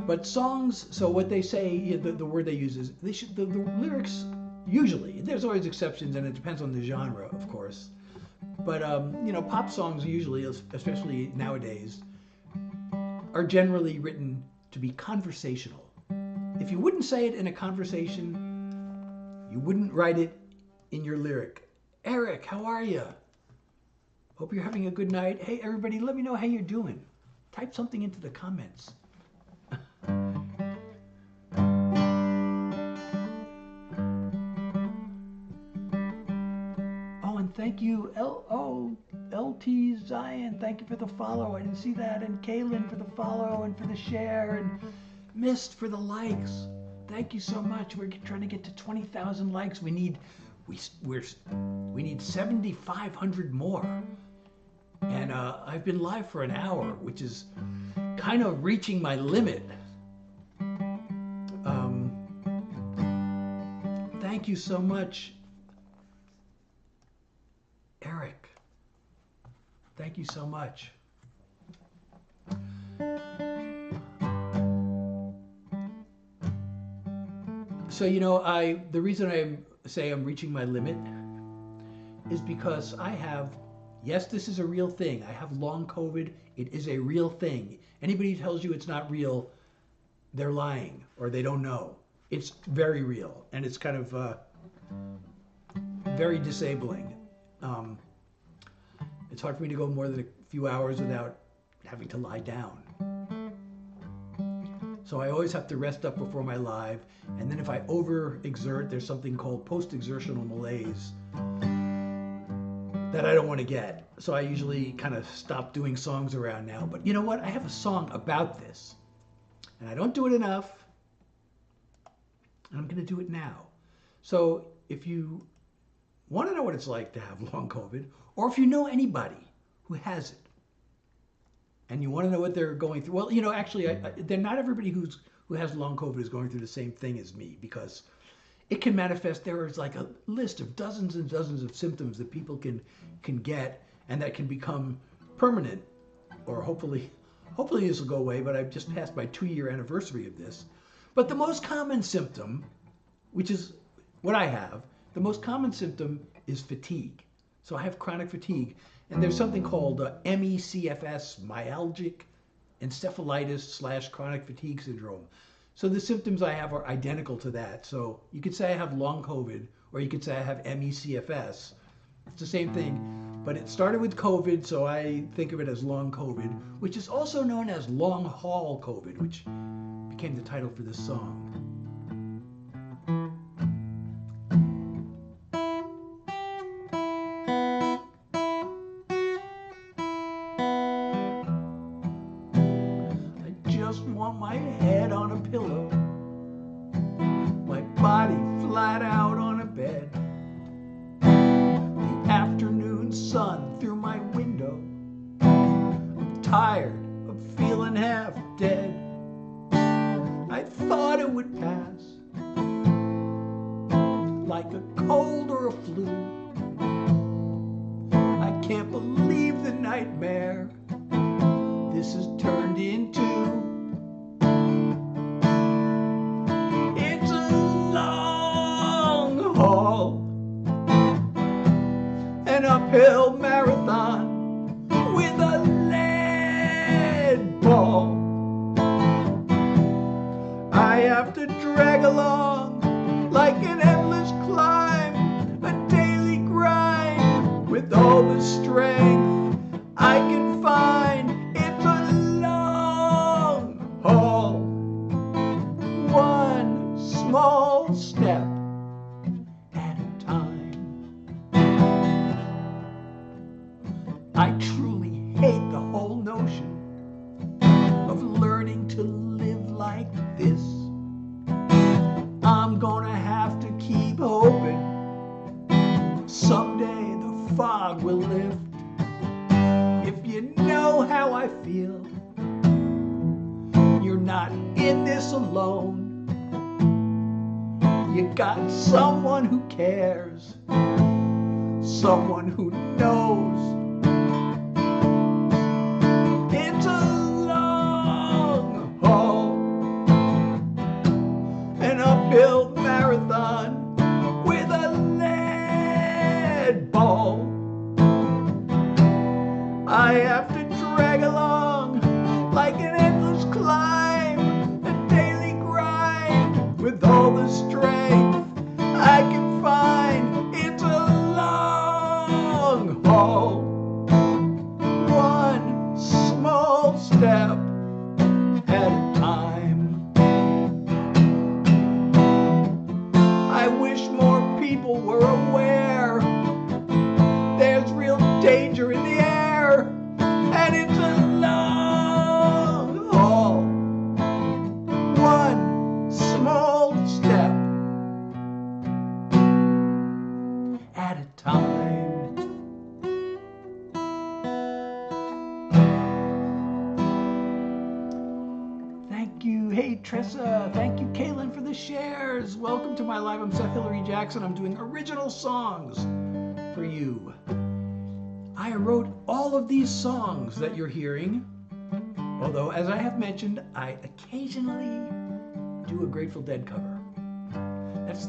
But songs, so what they say, the word they use is, the lyrics, usually, there's always exceptions and it depends on the genre, of course. But, pop songs usually, especially nowadays, are generally written to be conversational. If you wouldn't say it in a conversation, you wouldn't write it in your lyric. Eric, how are you? Hope you're having a good night. Hey, everybody, let me know how you're doing. Type something into the comments. Oh, and thank you, LT Zion. Thank you for the follow. I didn't see that. And Kaylin for the follow and for the share. And Mist for the likes. Thank you so much. We're trying to get to 20,000 likes. We need 7,500 more. And I've been live for an hour, which is kind of reaching my limit. Thank you so much, Eric. Thank you so much. So, the reason I say I'm reaching my limit is because yes, this is a real thing. I have long COVID. It is a real thing. Anybody who tells you it's not real, they're lying or they don't know. It's very real, and it's kind of very disabling. It's hard for me to go more than a few hours without having to lie down. So I always have to rest up before my live, and then if I overexert, there's something called post-exertional malaise that I don't want to get. So I usually kind of stop doing songs around now. But you know what? I have a song about this, and I don't do it enough. And I'm going to do it now. So if you want to know what it's like to have long COVID, or if you know anybody who has it, and you want to know what they're going through, well, actually, they're not everybody who has long COVID is going through the same thing as me, because it can manifest. There is like a list of dozens and dozens of symptoms that people can get, and that can become permanent, or hopefully this will go away. But I've just passed my 2-year anniversary of this. But the most common symptom, which is what I have, the most common symptom is fatigue. So I have chronic fatigue, and there's something called MECFS, myalgic encephalitis / chronic fatigue syndrome. So the symptoms I have are identical to that. So you could say I have long COVID, or you could say I have MECFS. It's the same thing, but it started with COVID, so I think of it as long COVID, which is also known as long haul COVID, which became the title for this song. I just want my head on a pillow, my body flat out on a bed, the afternoon sun through my window. I'm tired of feeling half dead. I thought it would pass like a cold or a flu. I can't believe the nightmare this has turned into. It's a long haul, an uphill marathon with a lead ball. I have to drag along like an endless climb, a daily grind with all the strength I can find. It's a long haul, one small step at a time. I truly hate the whole notion of learning to live like this. I'm gonna have to keep hoping I feel. You're not in this alone. You got someone who cares, someone who knows. It's a long haul, an uphill marathon with a lead ball. I have to drag along like an endless climb, a daily grind with all the strength I can find. It's a long haul, one small step at a time. I wish more people were aware there's real danger in the air, and it's a long haul, one small step at a time. Thank you. Hey, Tressa. Thank you, Kaylin, for the shares. Welcome to my live. I'm Seth Hilary Jackson. I'm doing original songs for you. I wrote all of these songs that you're hearing, although, as I have mentioned, I occasionally do a Grateful Dead cover.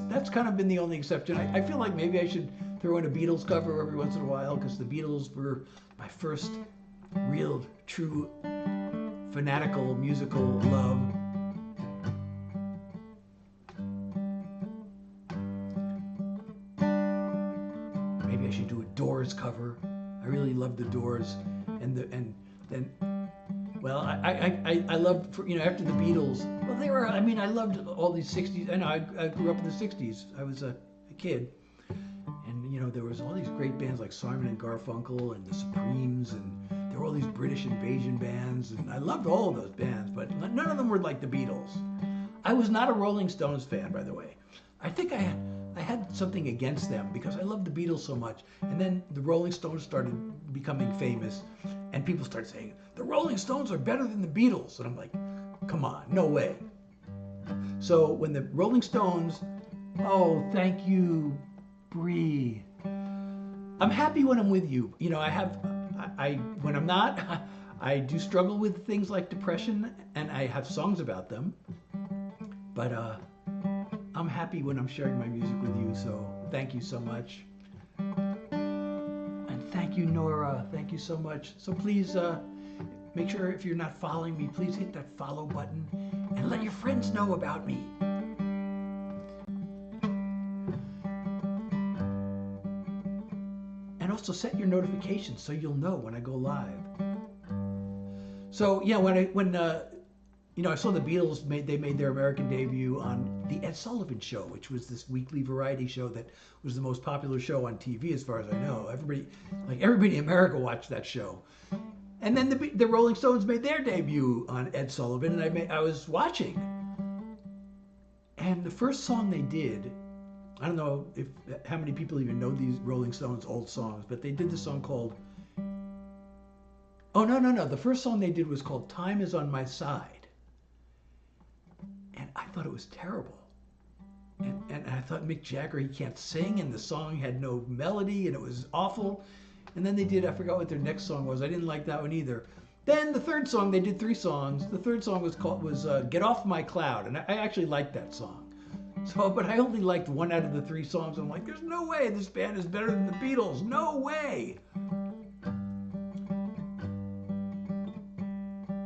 That's kind of been the only exception. I feel like maybe I should throw in a Beatles cover every once in a while, because the Beatles were my first real, true, fanatical musical love. Maybe I should do a Doors cover. I really love the Doors, and then, well, I loved, after the Beatles. Well, they were. I mean, I loved all these '60s. I know I grew up in the '60s. I was a kid, and there was all these great bands like Simon and Garfunkel and the Supremes, and there were all these British invasion bands, and I loved all of those bands, but none of them were like the Beatles. I was not a Rolling Stones fan, by the way. I think I had something against them because I loved the Beatles so much. And then the Rolling Stones started becoming famous, and people started saying, the Rolling Stones are better than the Beatles. And I'm like, come on, no way. So when the Rolling Stones, oh, thank you, Bree. I'm happy when I'm with you. When I'm not, I do struggle with things like depression, and I have songs about them. But I'm happy when I'm sharing my music with you, so thank you so much. And thank you, Nora. Thank you so much. So please make sure, if you're not following me, please hit that follow button and let your friends know about me. And also set your notifications so you'll know when I go live. So yeah, when I saw the Beatles made their American debut on the Ed Sullivan Show, which was this weekly variety show that was the most popular show on TV, as far as I know. Everybody in America watched that show. And then the Rolling Stones made their debut on Ed Sullivan, and I was watching. And the first song they did, I don't know how many people even know these Rolling Stones old songs, but they did the song called, oh, no. The first song they did was called Time Is on My Side. And I thought it was terrible. And I thought, Mick Jagger, he can't sing, and the song had no melody, and it was awful. And then I forgot what their next song was. I didn't like that one either. Then the third song, they did 3 songs. The third song was Get Off My Cloud, and I actually liked that song. But I only liked 1 out of the 3 songs. I'm like, there's no way this band is better than the Beatles. No way.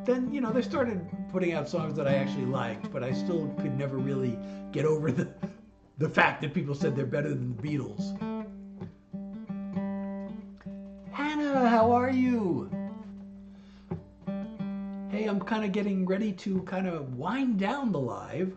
Then, they started putting out songs that I actually liked, but I still could never really get over the fact that people said they're better than the Beatles. Hannah, how are you? Hey, I'm kind of getting ready to kind of wind down the live.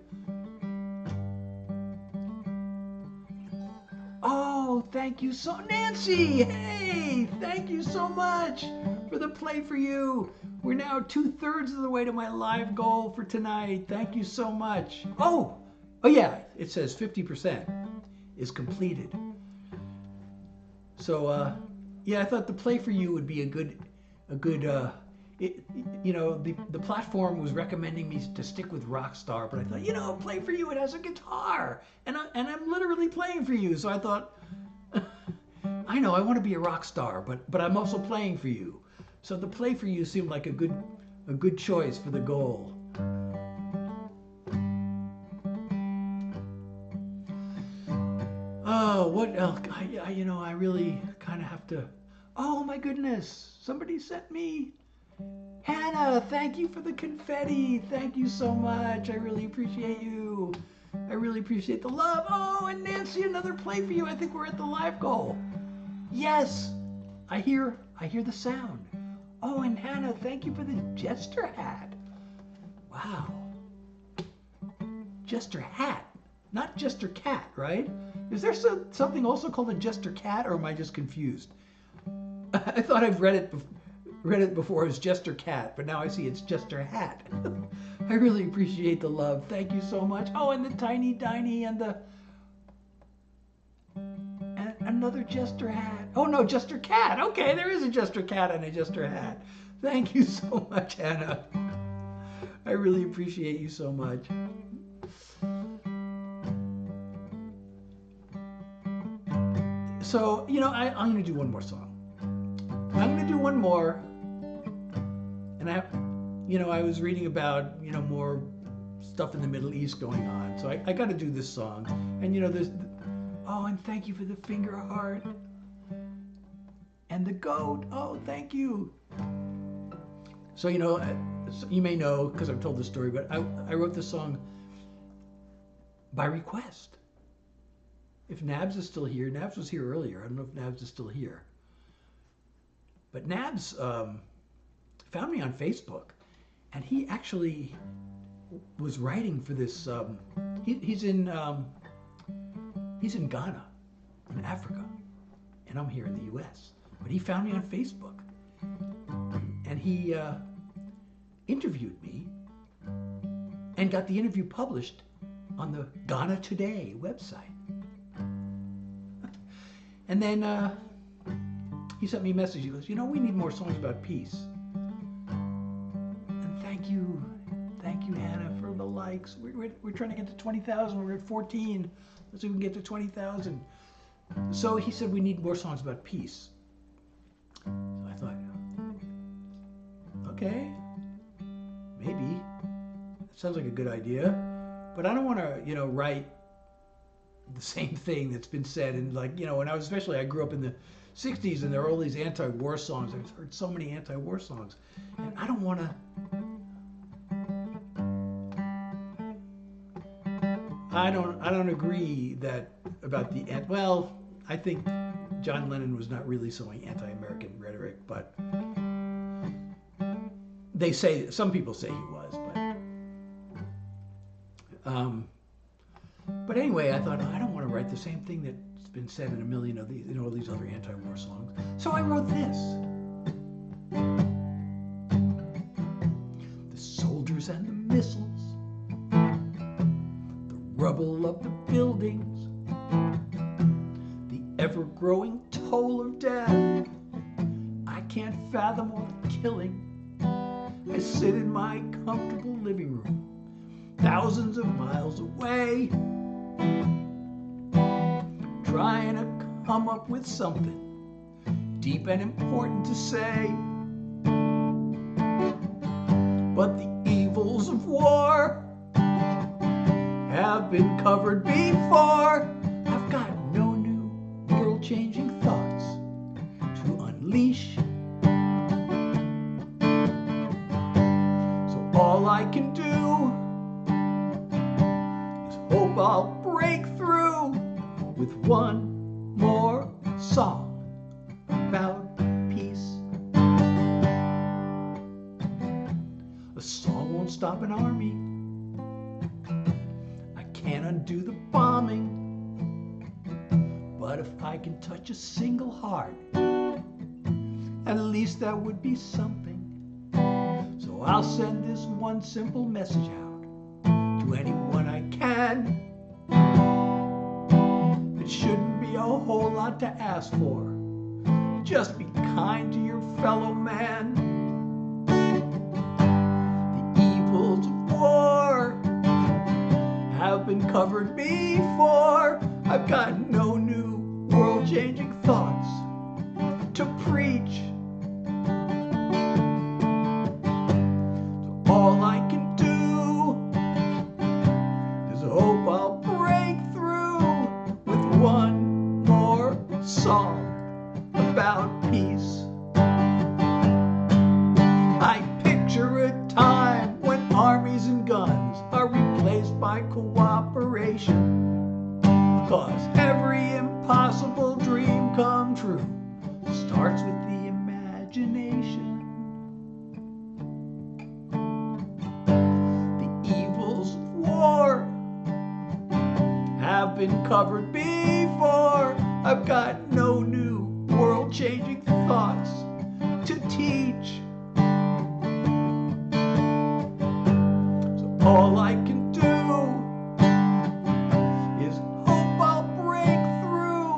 Oh, thank you Nancy, hey, thank you so much for the play for you. We're now 2/3 of the way to my live goal for tonight. Thank you so much. Oh yeah, it says 50% is completed. So yeah, I thought the play for you would be a good you know, the platform was recommending me to stick with rock star, but I thought, you know, Play for You, it has a guitar, and I'm literally playing for you. So I thought, I know I want to be a rock star, but I'm also playing for you. So the Play for You seemed like a good choice for the goal. Oh, what else? You know, I really kind of have to. Oh my goodness! Somebody sent me. Hannah, thank you for the confetti. Thank you so much. I really appreciate you. I really appreciate the love. Oh, and Nancy, another Play for You. I think we're at the live goal. Yes, I hear the sound. Oh, and Hannah, thank you for the Jester hat. Wow. Jester hat, not Jester cat, right? Is there something also called a Jester cat, or am I just confused? I thought I've read it before as Jester cat, but now I see it's Jester hat. I really appreciate the love. Thank you so much. Oh, and the tiny Diney and another Jester hat. Oh no, Jester cat. Okay, there is a Jester cat and a Jester hat. Thank you so much, Hannah. I really appreciate you so much. So, you know, I'm going to do one more song. I'm going to do one more. And I was reading about, you know, more stuff in the Middle East going on. So I got to do this song. And, you know, there's, oh, and thank you for the finger heart. And the goat. Oh, thank you. So, you know, you may know, because I've told this story, but I wrote this song by request. If Nabs is still here, Nabs was here earlier. I don't know if Nabs is still here. But Nabs found me on Facebook, and he actually was writing for this. He's in Ghana, in Africa, and I'm here in the U.S. But he found me on Facebook, and he interviewed me, and got the interview published on the Ghana Today website. And then he sent me a message. He goes, you know, we need more songs about peace. And thank you, Hannah, for the likes. We're trying to get to 20,000. We're at 14. Let's see if we can get to 20,000. So he said we need more songs about peace. So I thought, okay, maybe. That sounds like a good idea. But I don't want to, you know, write the same thing that's been said. And like, you know, when I grew up in the 60s, and there were all these anti-war songs. I've heard so many anti-war songs, and I don't want to. I don't agree about the well. I think John Lennon was not really sowing anti-American rhetoric, but some people say he was, but anyway, I thought, I don't want to write the same thing that's been said in a million of these, all these other anti-war songs. So I wrote this. The soldiers and the missiles, the rubble of the buildings, the ever-growing toll of death. I can't fathom all the killing. I sit in my comfortable living room, thousands of miles away, trying to come up with something deep and important to say. But the evils of war have been covered before. I've got no new world-changing thoughts to unleash. So all I can do is hope I'll break through with one more song about peace. A song won't stop an army. I can't undo the bombing. But if I can touch a single heart, at least that would be something. So I'll send this one simple message out to anyone I can. It shouldn't be a whole lot to ask for. Just be kind to your fellow man. been covered before. I've got no new world-changing thoughts to preach. So all I can do is hope I'll break through with one more song about peace. I picture a time when armies and guns are replaced by cooperation. 'Cause every impossible dream come true starts with the imagination. The evils of war have been covered before. I've got no new world-changing thoughts to teach. So all I can do is hope I'll break through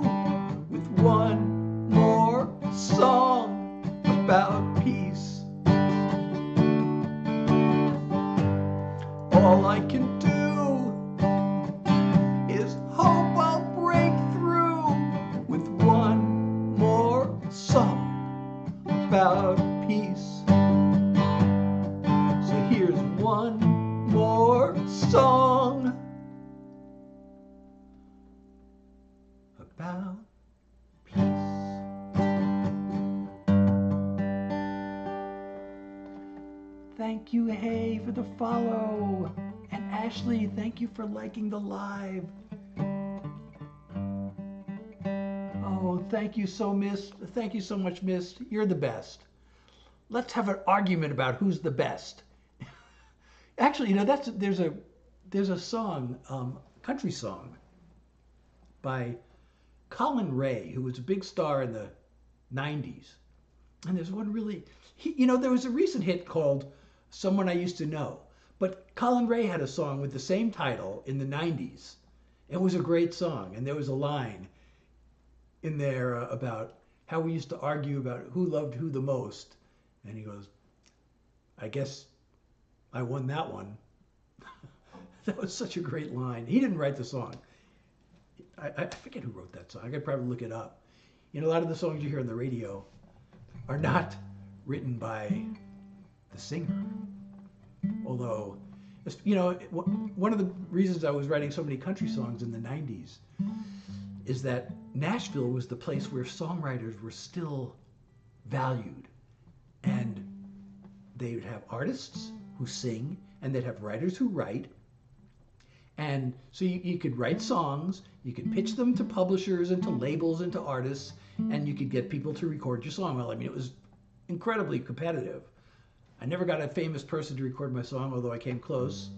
with one more song about peace. All I can do is hope I'll break through with one more song about peace. So here's one more song about peace. Thank you, Hey, for the follow. And Ashley, thank you for liking the live. Oh, thank you so much, Mist. You're the best. Let's have an argument about who's the best. Actually, you know, there's a song, country song by Colin Ray, who was a big star in the 90s. And there's one really, there was a recent hit called Someone I Used to Know. But Colin Ray had a song with the same title in the 90s. It was a great song. And there was a line in there about how we used to argue about who loved who the most. And he goes, I guess I won that one. That was such a great line. He didn't write the song. I forget who wrote that song. I could probably look it up. A lot of the songs you hear on the radio are not written by the singer. Although, one of the reasons I was writing so many country songs in the 90s is that Nashville was the place where songwriters were still valued. And they would have artists who sing, and they'd have writers who write. And so you could write songs, you could pitch them to publishers and to labels and to artists, and you could get people to record your song. Well, it was incredibly competitive. I never got a famous person to record my song, although I came close.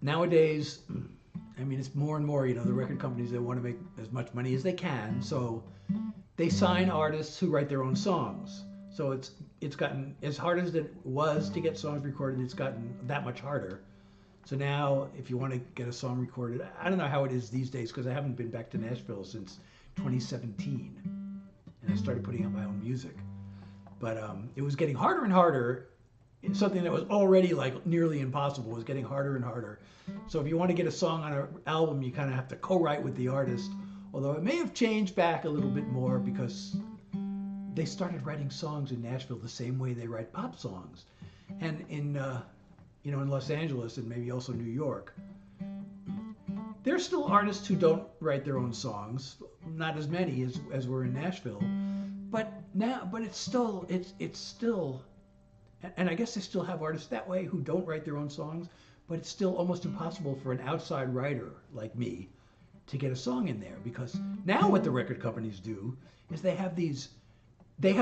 Nowadays, it's more and more, the record companies, they want to make as much money as they can, so they sign artists who write their own songs. So it's gotten, as hard as it was to get songs recorded, it's gotten that much harder. So now, if you want to get a song recorded, I don't know how it is these days, because I haven't been back to Nashville since 2017. And I started putting out my own music. But it was getting harder and harder. Something that was already like nearly impossible was getting harder and harder. So if you want to get a song on an album, you kind of have to co-write with the artist. Although it may have changed back a little bit more because they started writing songs in Nashville the same way they write pop songs. And in Los Angeles and maybe also New York, there's still artists who don't write their own songs, not as many as were in Nashville, but it's still, and I guess they still have artists that way who don't write their own songs, but it's still almost impossible for an outside writer like me to get a song in there, because now what the record companies do is they have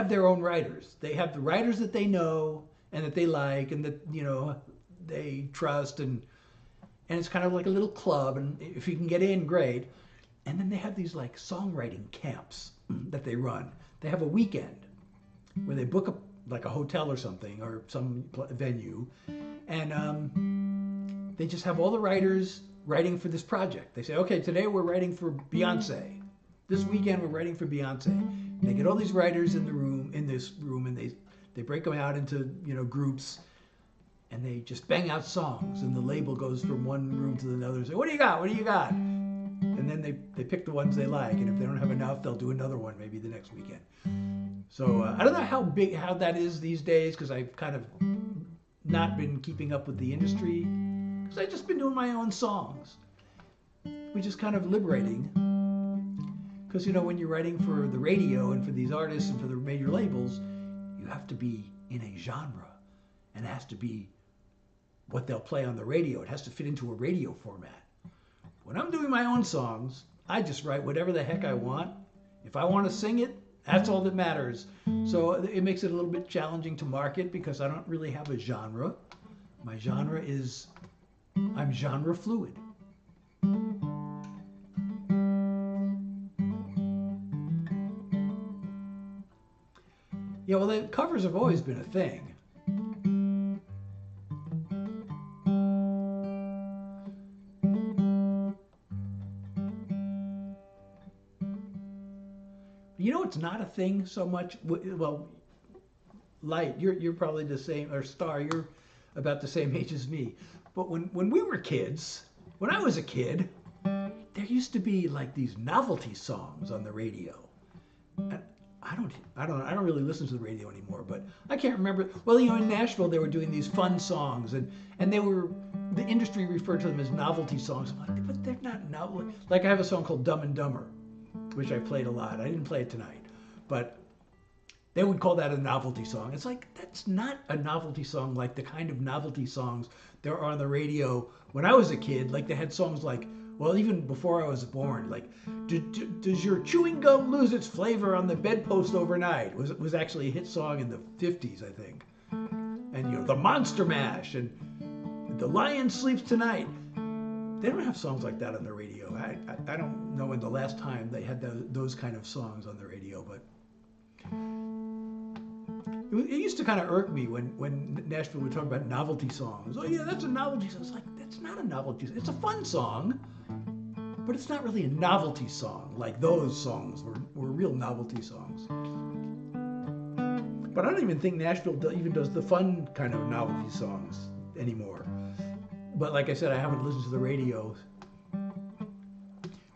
their own writers. They have the writers that they know and that they like and that, they trust, and it's kind of like a little club, and if you can get in, great. And then they have these like songwriting camps that they run. They have a weekend where they book a hotel or something, or some venue, and they just have all the writers writing for this project. They say, okay, today we're writing for Beyonce. This weekend we're writing for Beyonce. And they get all these writers in this room, and they break them out into groups. and they just bang out songs, and the label goes from one room to another and say, what do you got? What do you got? And then they pick the ones they like, and if they don't have enough, they'll do another one maybe the next weekend. So I don't know how that is these days, because I've kind of not been keeping up with the industry, because I've just been doing my own songs, which is kind of liberating. Because, you know, when you're writing for the radio and for these artists and for the major labels, you have to be in a genre, and it has to be what they'll play on the radio. It has to fit into a radio format. When I'm doing my own songs, I just write whatever the heck I want. If I want to sing it, that's all that matters. So it makes it a little bit challenging to market, because I don't really have a genre. My genre is, I'm genre fluid. Yeah, well, the covers have always been a thing. You know, it's not a thing so much. Well, Light, you're probably the same, or Star, you're about the same age as me. But when we were kids, when I was a kid, there used to be like these novelty songs on the radio. And I don't really listen to the radio anymore, but I can't remember. Well, you know, in Nashville they were doing these fun songs, and they were, the industry referred to them as novelty songs. I'm like, but they're not novel. Like I have a song called Dumb and Dumber, which I played a lot. I didn't play it tonight, but they would call that a novelty song. It's like, that's not a novelty song like the kind of novelty songs there are on the radio. When I was a kid, like they had songs like, well, even before I was born, like, does your chewing gum lose its flavor on the bedpost overnight? Was actually a hit song in the 50s, I think. And, you know, the Monster Mash and the Lion Sleeps Tonight. They don't have songs like that on the radio. I don't know when the last time they had those kind of songs on the radio, but it used to kind of irk me when Nashville would talk about novelty songs. Oh yeah, that's a novelty song. It's like, that's not a novelty song. It's a fun song, but it's not really a novelty song like those songs were real novelty songs. But I don't even think Nashville even does the fun kind of novelty songs anymore. But like I said, I haven't listened to the radio.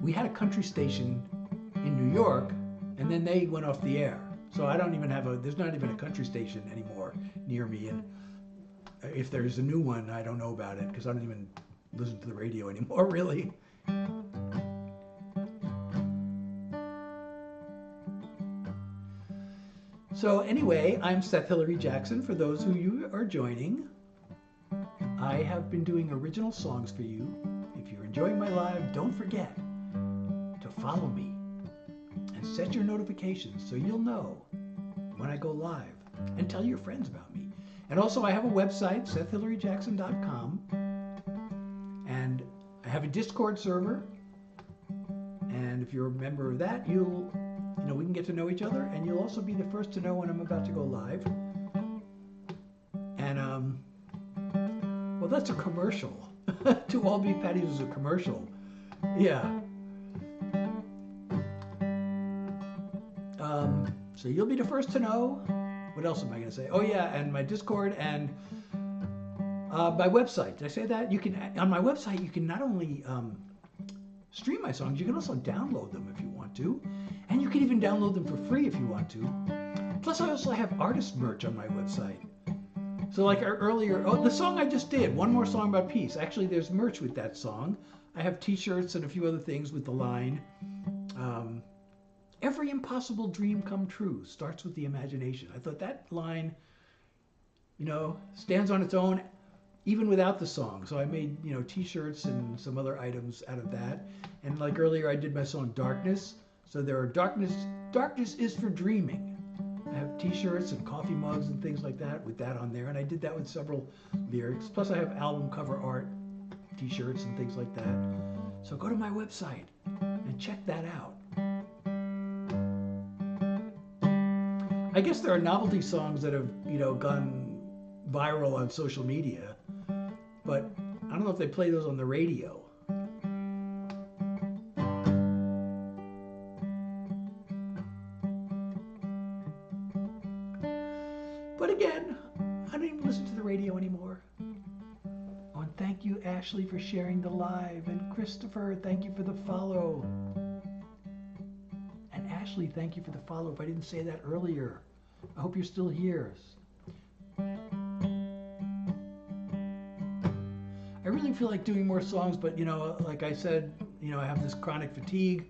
We had a country station in New York, and then they went off the air. So I don't even have there's not even a country station anymore near me. And if there's a new one, I don't know about it, because I don't even listen to the radio anymore, really. So anyway, I'm Seth Hilary Jackson, for those who you are joining. I have been doing original songs for you. If you're enjoying my live, don't forget to follow me and set your notifications so you'll know when I go live, and tell your friends about me. And also I have a website, SethHilaryJackson.com, and I have a Discord server, and if you're a member of that, we can get to know each other, and you'll also be the first to know when I'm about to go live. And well, that's a commercial. To All Beef Patties is a commercial. Yeah. So you'll be the first to know. What else am I going to say? Oh yeah, and my Discord and my website. Did I say that? You can, on my website, you can not only stream my songs, you can also download them if you want to, and you can even download them for free if you want to. Plus, I also have artist merch on my website. So like earlier, the song I just did, One More Song About Peace. Actually, there's merch with that song. I have T-shirts and a few other things with the line. Every impossible dream come true starts with the imagination. I thought that line, stands on its own, even without the song. So I made, T-shirts and some other items out of that. And like earlier, I did my song Darkness. So there are Darkness is for dreaming. I have T-shirts and coffee mugs and things like that with that on there. And I did that with several lyrics. Plus I have album cover art, T-shirts and things like that. So go to my website and check that out. I guess there are novelty songs that have, gone viral on social media, but I don't know if they play those on the radio. But again, I don't even listen to the radio anymore. thank you, Ashley, for sharing the live. And Christopher, thank you for the follow. And Ashley, thank you for the follow. If I didn't say that earlier, I hope you're still here. I really feel like doing more songs, but like I said, I have this chronic fatigue.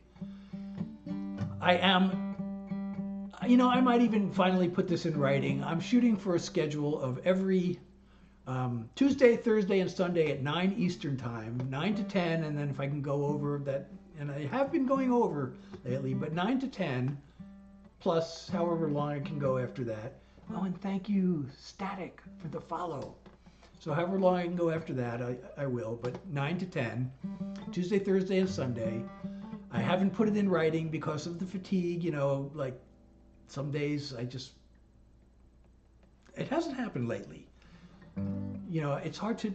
I might even finally put this in writing. I'm shooting for a schedule of every Tuesday, Thursday, and Sunday at 9 Eastern Time, 9 to 10, and then if I can go over that, and I have been going over lately, but 9 to 10, plus however long I can go after that. Oh, and thank you, Static, for the follow. So however long I can go after that, I will, but 9 to 10, Tuesday, Thursday, and Sunday. I haven't put it in writing because of the fatigue, like some days it hasn't happened lately. It's hard to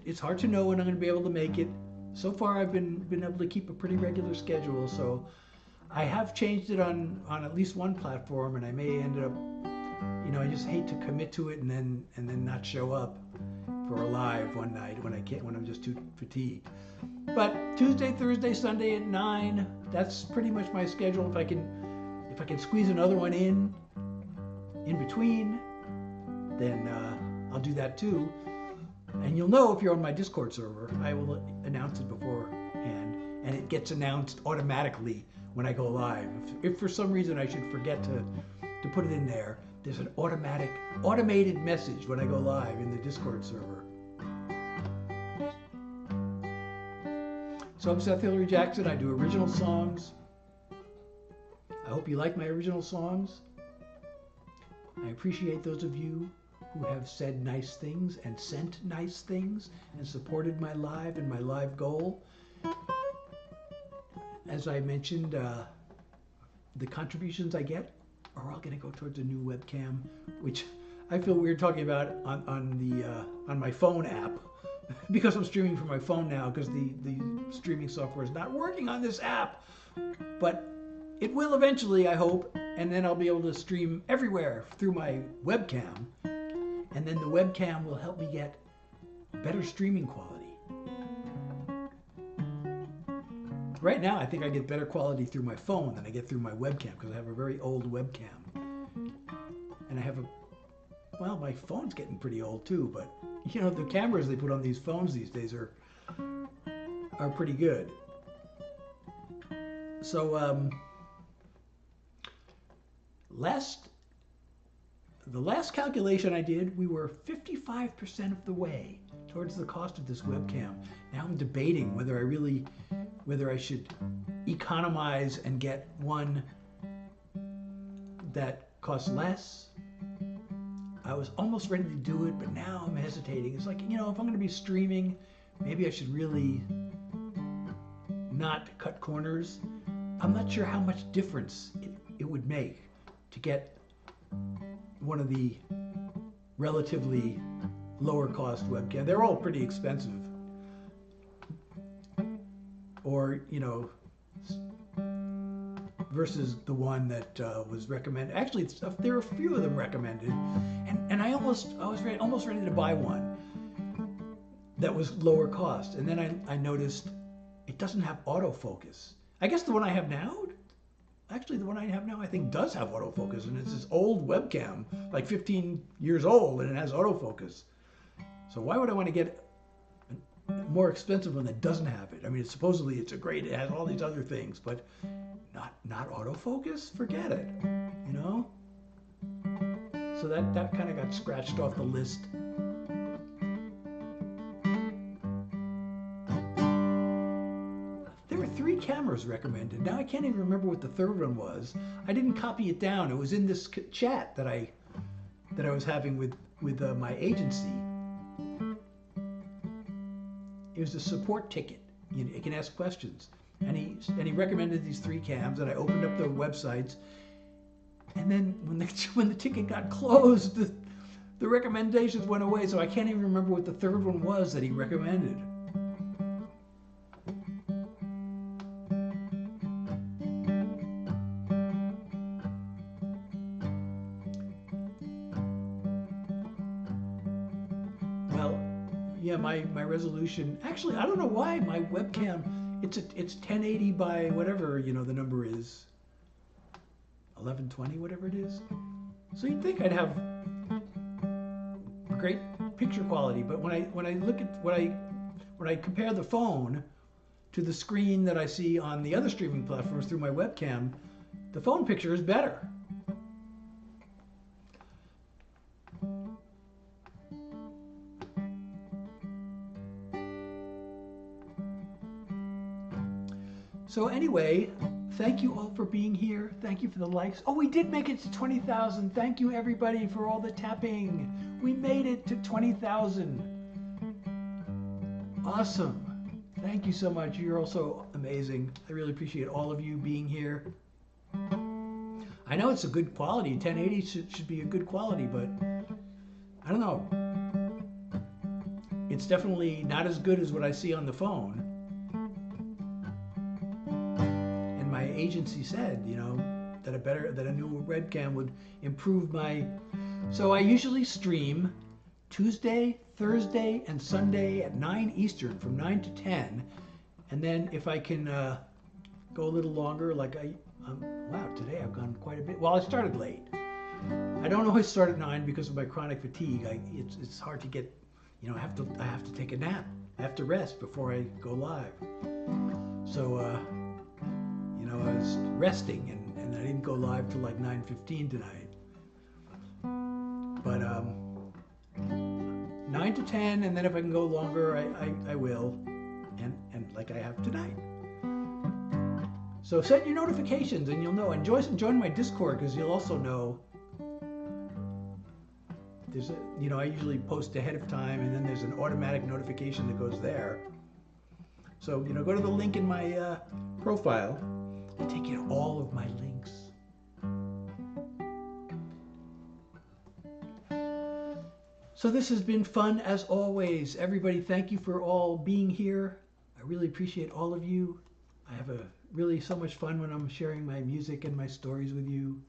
know when I'm going to be able to make it. So far I've been able to keep a pretty regular schedule, so I have changed it on at least one platform, and I may end up, I just hate to commit to it and then not show up for a live one night when I'm just too fatigued. But Tuesday, Thursday, Sunday at 9, that's pretty much my schedule. If I can squeeze another one in between, then I'll do that too. And you'll know if you're on my Discord server. I will announce it beforehand, and it gets announced automatically when I go live. If for some reason I should forget to put it in there, there's an automated message when I go live in the Discord server. So I'm Seth Hilary Jackson. I do original songs. I hope you like my original songs. I appreciate those of you who have said nice things and sent nice things and supported my live and my live goal. As I mentioned, the contributions I get are all going to go towards a new webcam, which I feel weird talking about on my phone app because I'm streaming from my phone now because the streaming software is not working on this app. But it will eventually, I hope, and then I'll be able to stream everywhere through my webcam. And then the webcam will help me get better streaming quality. Right now, I think I get better quality through my phone than I get through my webcam because I have a very old webcam. And I have well, my phone's getting pretty old too, but the cameras they put on these phones these days are pretty good. So, the last calculation I did, we were 55% of the way towards the cost of this webcam. Now I'm debating whether I should economize and get one that costs less. I was almost ready to do it, but now I'm hesitating. It's like, if I'm going to be streaming, maybe I should really not cut corners. I'm not sure how much difference it would make to get one of the relatively lower cost webcam. They're all pretty expensive. Or, versus the one that was recommended. Actually, there are a few of them recommended, and I was almost ready to buy one that was lower cost. And then I noticed it doesn't have autofocus. I guess the one I have now, I think does have autofocus, and it's this old webcam, like 15 years old, and it has autofocus. So why would I want to get a more expensive one that doesn't have it? I mean, supposedly it has all these other things, but not autofocus? Forget it, So that kind of got scratched off the list. There were 3 cameras recommended. Now I can't even remember what the third one was. I didn't copy it down. It was in this chat that I was having with my agency. It was a support ticket. You can ask questions. And he recommended these 3 cams, and I opened up the websites. And then when the ticket got closed, the recommendations went away. So I can't even remember what the third one was that he recommended. Well, Yeah, my resolution. Actually, I don't know why my webcam. It's 1080 by whatever the number is. 1120, whatever it is. So you'd think I'd have great picture quality, but when I look at when I compare the phone to the screen that I see on the other streaming platforms through my webcam, the phone picture is better. So anyway, thank you all for being here. Thank you for the likes. Oh, we did make it to 20,000. Thank you everybody for all the tapping. We made it to 20,000. Awesome. Thank you so much. You're also amazing. I really appreciate all of you being here. I know it's a good quality. 1080 should be a good quality, but I don't know. It's definitely not as good as what I see on the phone. And my agency said, that a new webcam would improve my. So I usually stream Tuesday, Thursday, and Sunday at 9 Eastern, from 9 to 10. And then if I can go a little longer, like wow, today I've gone quite a bit. Well, I started late. I don't always start at 9 because of my chronic fatigue. It's hard to get, I have to take a nap. I have to rest before I go live. So, I was resting and I didn't go live till like 9:15 tonight. But 9 to 10, and then if I can go longer, I will, and like I have tonight. So set your notifications, and you'll know. And join my Discord, because you'll also know. There's I usually post ahead of time, and then there's an automatic notification that goes there. So go to the link in my profile. I'll take you to all of my links. So this has been fun as always. Everybody, thank you for all being here. I really appreciate all of you. I have really so much fun when I'm sharing my music and my stories with you.